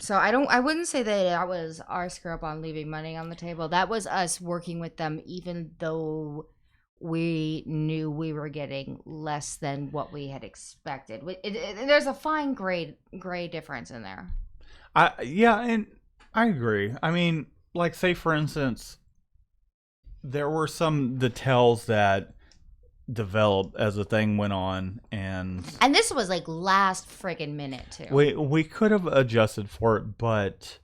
S2: so I wouldn't say that was our screw up on leaving money on the table. That was us working with them, even though we knew we were getting less than what we had expected. There's a fine gray difference in there.
S1: Yeah, and I agree. I mean, like, say for instance, there were some details that developed as the thing went on, and
S2: this was like last friggin' minute too.
S1: We could have adjusted for it, but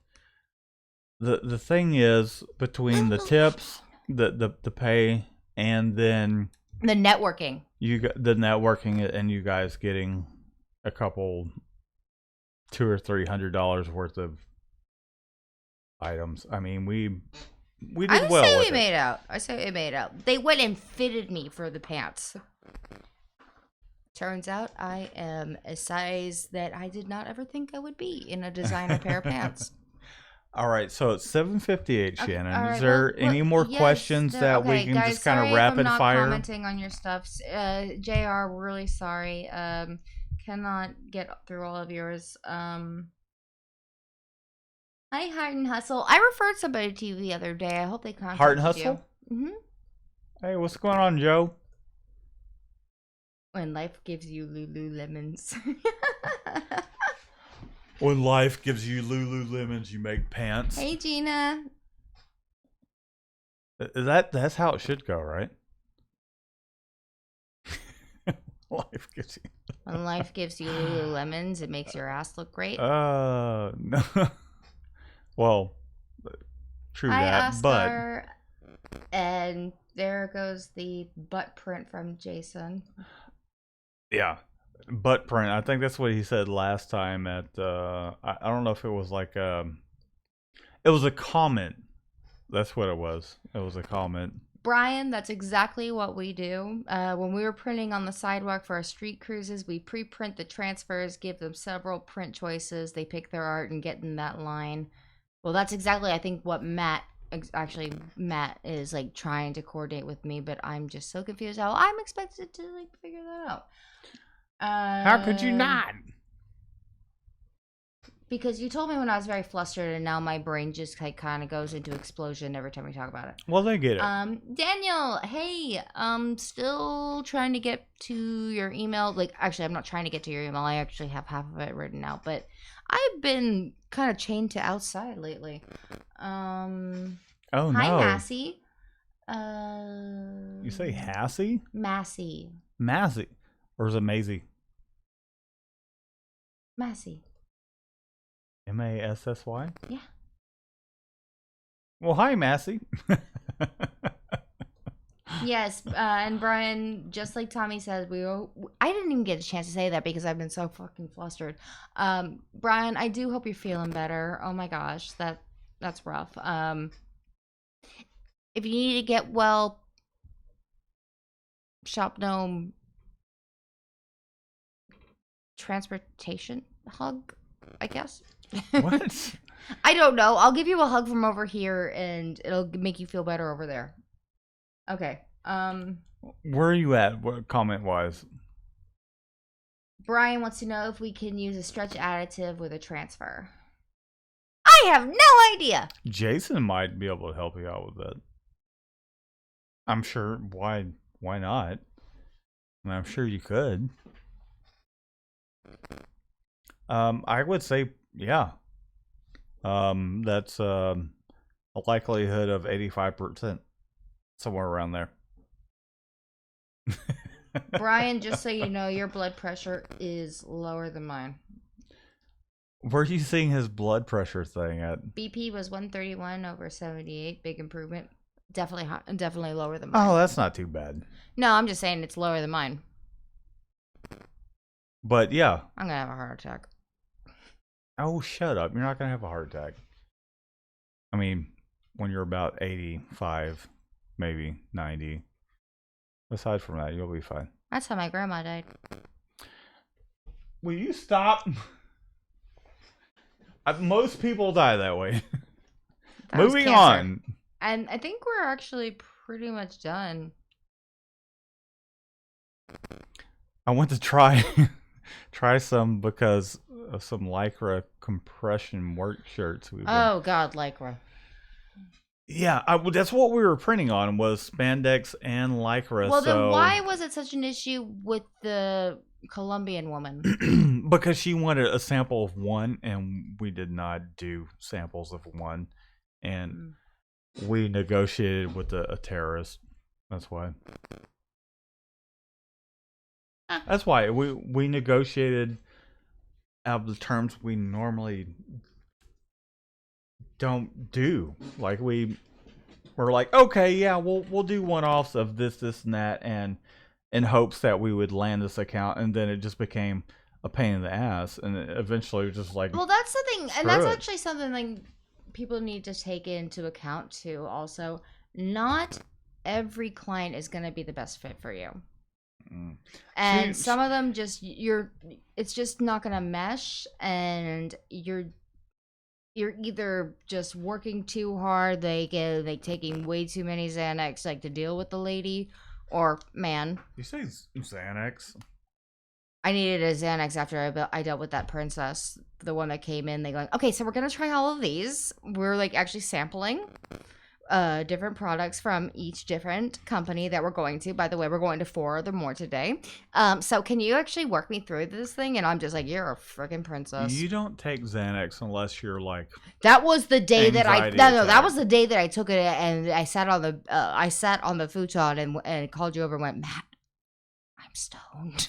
S1: the thing is, between the tips, the pay, and then
S2: the networking,
S1: and you guys getting a couple $200 or $300 worth of items. I mean, we did well.
S2: I say we made out. They went and fitted me for the pants. Turns out I am a size that I did not ever think I would be in a designer pair of pants.
S1: All right, so it's 7:58, Shannon. Right, is there any more questions that we can just kind of rapid fire?
S2: Sorry if I'm not commenting on your stuff. JR, really sorry. Cannot get through all of yours. Hi, Heart and Hustle. I referred somebody to you the other day. I hope they contacted you.
S1: Heart and Hustle?
S2: Mm-hmm.
S1: Hey, what's going on, Joe?
S2: When life gives you Lululemons.
S1: When life gives you Lululemons, you make pants.
S2: Hey, Gina.
S1: That's how it should go, right? Life gives you.
S2: When life gives you Lululemons, it makes your ass look great.
S1: No. Well, true
S2: Hi,
S1: that,
S2: Oscar. But and there goes the butt print from Jason.
S1: Yeah, butt print. I think that's what he said last time. At I don't know if it was like it was a comment. That's what it was. It was a comment.
S2: Brian, that's exactly what we do. When we were printing on the sidewalk for our street cruises, we pre-print the transfers, give them several print choices. They pick their art and get in that line. Well, that's exactly, I think, what Matt is like trying to coordinate with me, but I'm just so confused how I'm expected to like figure that out.
S1: How could you not?
S2: Because you told me when I was very flustered, and now my brain just like kind of goes into explosion every time we talk about it.
S1: Well, they get it.
S2: Daniel, hey, still trying to get to your email. Like, actually, I'm not trying to get to your email. I actually have half of it written out, but I've been kind of chained to outside lately.
S1: Oh no.
S2: Hi, Massey.
S1: You say Hassie?
S2: Massey.
S1: Massey. Or is it Maisie?
S2: Massey.
S1: Massy?
S2: Yeah.
S1: Well, hi, Massey.
S2: Yes, and Brian, just like Tommy says, I didn't even get a chance to say that because I've been so fucking flustered. Brian, I do hope you're feeling better. Oh my gosh, that's rough. If you need to get well, Shop Gnome transportation hug, I guess.
S1: What?
S2: I don't know. I'll give you a hug from over here, and it'll make you feel better over there. Okay.
S1: Where are you at? What comment wise?
S2: Brian wants to know if we can use a stretch additive with a transfer. I have no idea.
S1: Jason might be able to help you out with that. I'm sure. Why not? I mean, I'm sure you could. I would say, yeah. That's a likelihood of 85%, somewhere around there.
S2: Brian, just so you know, your blood pressure is lower than mine.
S1: Where are you seeing his blood pressure thing at?
S2: BP was 131/78. Big improvement. Definitely lower than mine.
S1: Oh, that's not too bad.
S2: No, I'm just saying it's lower than mine.
S1: But yeah.
S2: I'm going to have a heart attack.
S1: Oh, shut up. You're not going to have a heart attack. I mean, when you're about 85, maybe 90. Aside from that, you'll be fine.
S2: That's how my grandma died.
S1: Will you stop? Most people die that way. Moving on.
S2: And I think we're actually pretty much done.
S1: I went to try some because of some Lycra compression work shirts.
S2: Oh, God, Lycra.
S1: Yeah, that's what we were printing on, was spandex and Lycra.
S2: Well, then why was it such an issue with the Colombian woman?
S1: Because she wanted a sample of one, and we did not do samples of one. And we negotiated with a terrorist. That's why. That's why we negotiated out of the terms we normally don't do. Like we're like, okay, yeah, we'll do one-offs of this and that, and in hopes that we would land this account, and then it just became a pain in the ass, and eventually just like,
S2: well, that's the thing, and that's actually something like people need to take into account too. Also, not every client is going to be the best fit for you. And some of them it's just not going to mesh, and you're either just working too hard, taking way too many Xanax like to deal with the lady or man.
S1: You say Xanax?
S2: I needed a Xanax after I dealt with that princess, the one that came in. They going, okay, so we're gonna try all of these. We're like actually sampling different products from each different company that we're going to. By the way, we're going to 4 or more today. So can you actually work me through this thing? And I'm just like, you're a freaking princess.
S1: You don't take Xanax unless you're like.
S2: That was the day that that was the day that I took it, and I sat on the futon and called you over and went, Matt, I'm stoned.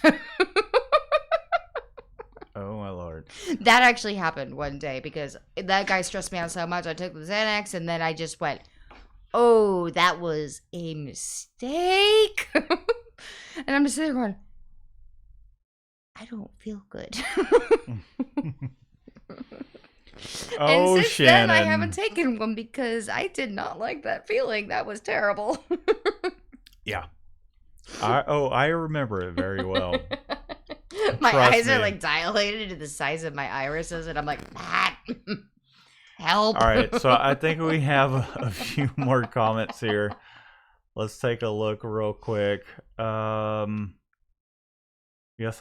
S1: Oh my Lord.
S2: That actually happened one day because that guy stressed me out so much. I took the Xanax and then I just went, oh, that was a mistake. And I'm just sitting there going, I don't feel good.
S1: Oh,
S2: and since
S1: Shannon.
S2: then, I haven't taken one because I did not like that feeling. That was terrible.
S1: Yeah. I remember it very well.
S2: My eyes are like dilated to the size of my irises, and I'm like, Matt, help.
S1: All right, so I think we have a few more comments here. Let's take a look real quick. Yes,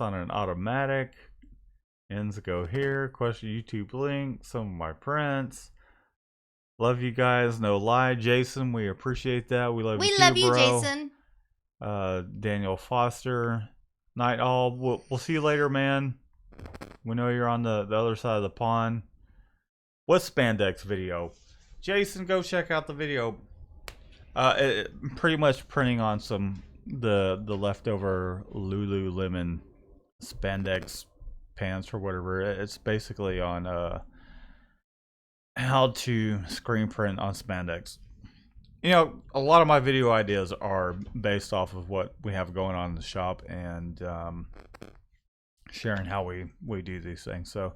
S1: on an automatic. Ends go here. Question YouTube link. Some of my prints. Love you guys. No lie, Jason. We appreciate that. We love you too,
S2: love you,
S1: bro.
S2: Jason.
S1: Daniel Foster. Night all. We'll see you later, man. We know you're on the other side of the pond. What's spandex video? Jason, go check out the video. Pretty much printing on the leftover Lululemon spandex pants or whatever. It's basically on how to screen print on spandex. You know, a lot of my video ideas are based off of what we have going on in the shop and sharing how we do these things. So,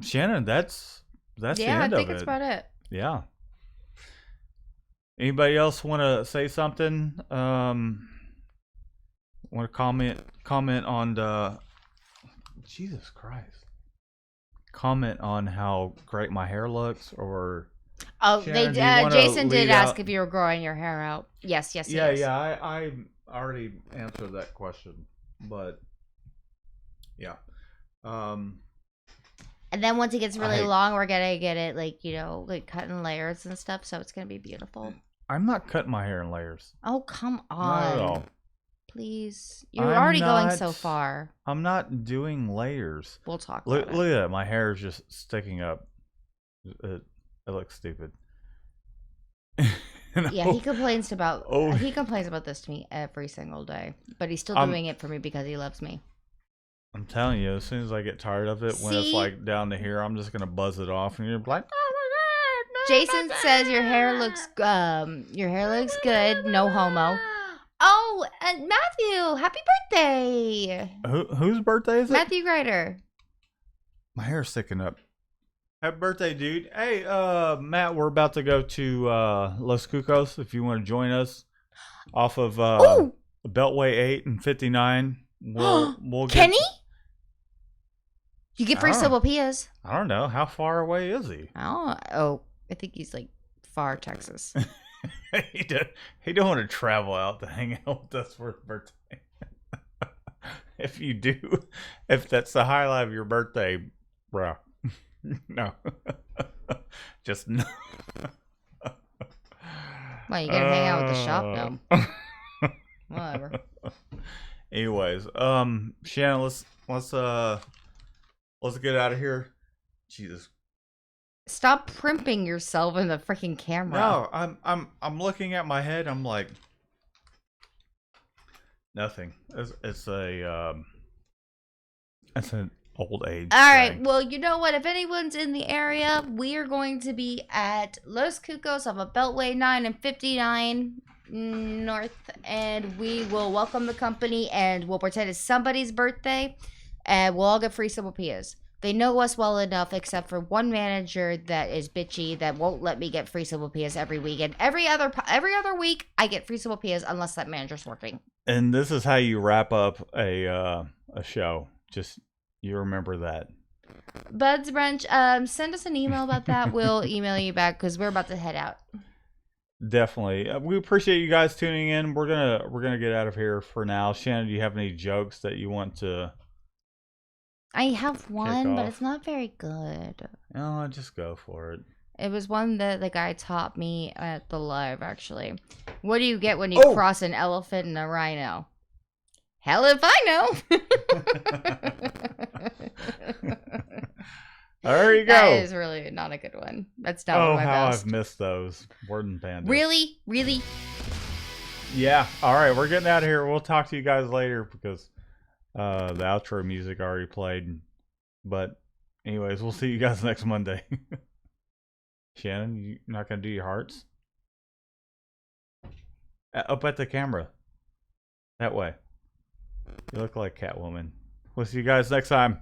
S1: Shannon, that's the end of it.
S2: Yeah, I think that's about it.
S1: Yeah. Anybody else want to say something? Want to comment on the... Jesus Christ. Comment on how great my hair looks, or...
S2: Oh,
S1: Shannon,
S2: Jason did ask if you were growing your hair out. Yes.
S1: Yeah, I already answered that question, but yeah.
S2: And then once it gets really long, we're gonna get it like cut in layers and stuff, so it's gonna be beautiful.
S1: I'm not cutting my hair in layers.
S2: Oh, come on.
S1: Not at all.
S2: Please. You're already going so far.
S1: I'm not doing layers.
S2: We'll talk
S1: Look
S2: about it.
S1: at that. My hair is just sticking up. It looks stupid.
S2: Yeah, he complains about this to me every single day. But he's still doing it for me because he loves me.
S1: I'm telling you, as soon as I get tired of it, when it's like down to here, I'm just gonna buzz it off, and you're like, "Oh my
S2: god!" Jason says your hair looks good. No homo. Oh, and Matthew, happy birthday!
S1: Whose birthday is it?
S2: Matthew Grider.
S1: My hair's sticking up. Happy birthday, dude! Hey, Matt, we're about to go to Los Cucos. If you want to join us, off of Beltway 8 and 59, we'll get
S2: Kenny. You get free sopapillas.
S1: I don't know. How far away is he?
S2: I think he's like far Texas.
S1: He don't want to travel out to hang out with us for his birthday. If you do, if that's the highlight of your birthday, bro, no. Just no.
S2: Well, you gotta hang out with the shop now. Whatever.
S1: Anyways, Shannon, let's get out of here. Jesus.
S2: Stop primping yourself in the freaking camera.
S1: No, I'm looking at my head. I'm like, nothing. It's an old age.
S2: All right. Well, you know what? If anyone's in the area, we are going to be at Los Cucos off of Beltway 9 and 59 North, and we will welcome the company, and we'll pretend it's somebody's birthday, and we'll all get free sopapillas. They know us well enough, except for one manager that is bitchy that won't let me get free sopapillas every weekend. Every other week, I get free sopapillas unless that manager's working.
S1: And this is how you wrap up a show. Just you remember that.
S2: Buds Brunch, send us an email about that. We'll email you back because we're about to head out.
S1: Definitely, we appreciate you guys tuning in. We're gonna get out of here for now. Shannon, do you have any jokes that you want to?
S2: I have one, but it's not very good.
S1: No, just go for it.
S2: It was one that the guy taught me at the live, actually. What do you get when you cross an elephant and a rhino? Hell if I know.
S1: There you go.
S2: That is really not a good one. That's not one of my best.
S1: I've missed those. Word and Panda.
S2: Really?
S1: Yeah. All right, we're getting out of here. We'll talk to you guys later because the outro music already played. But anyways, we'll see you guys next Monday. Shannon, you not gonna do your hearts? Up at the camera. That way. You look like Catwoman. We'll see you guys next time.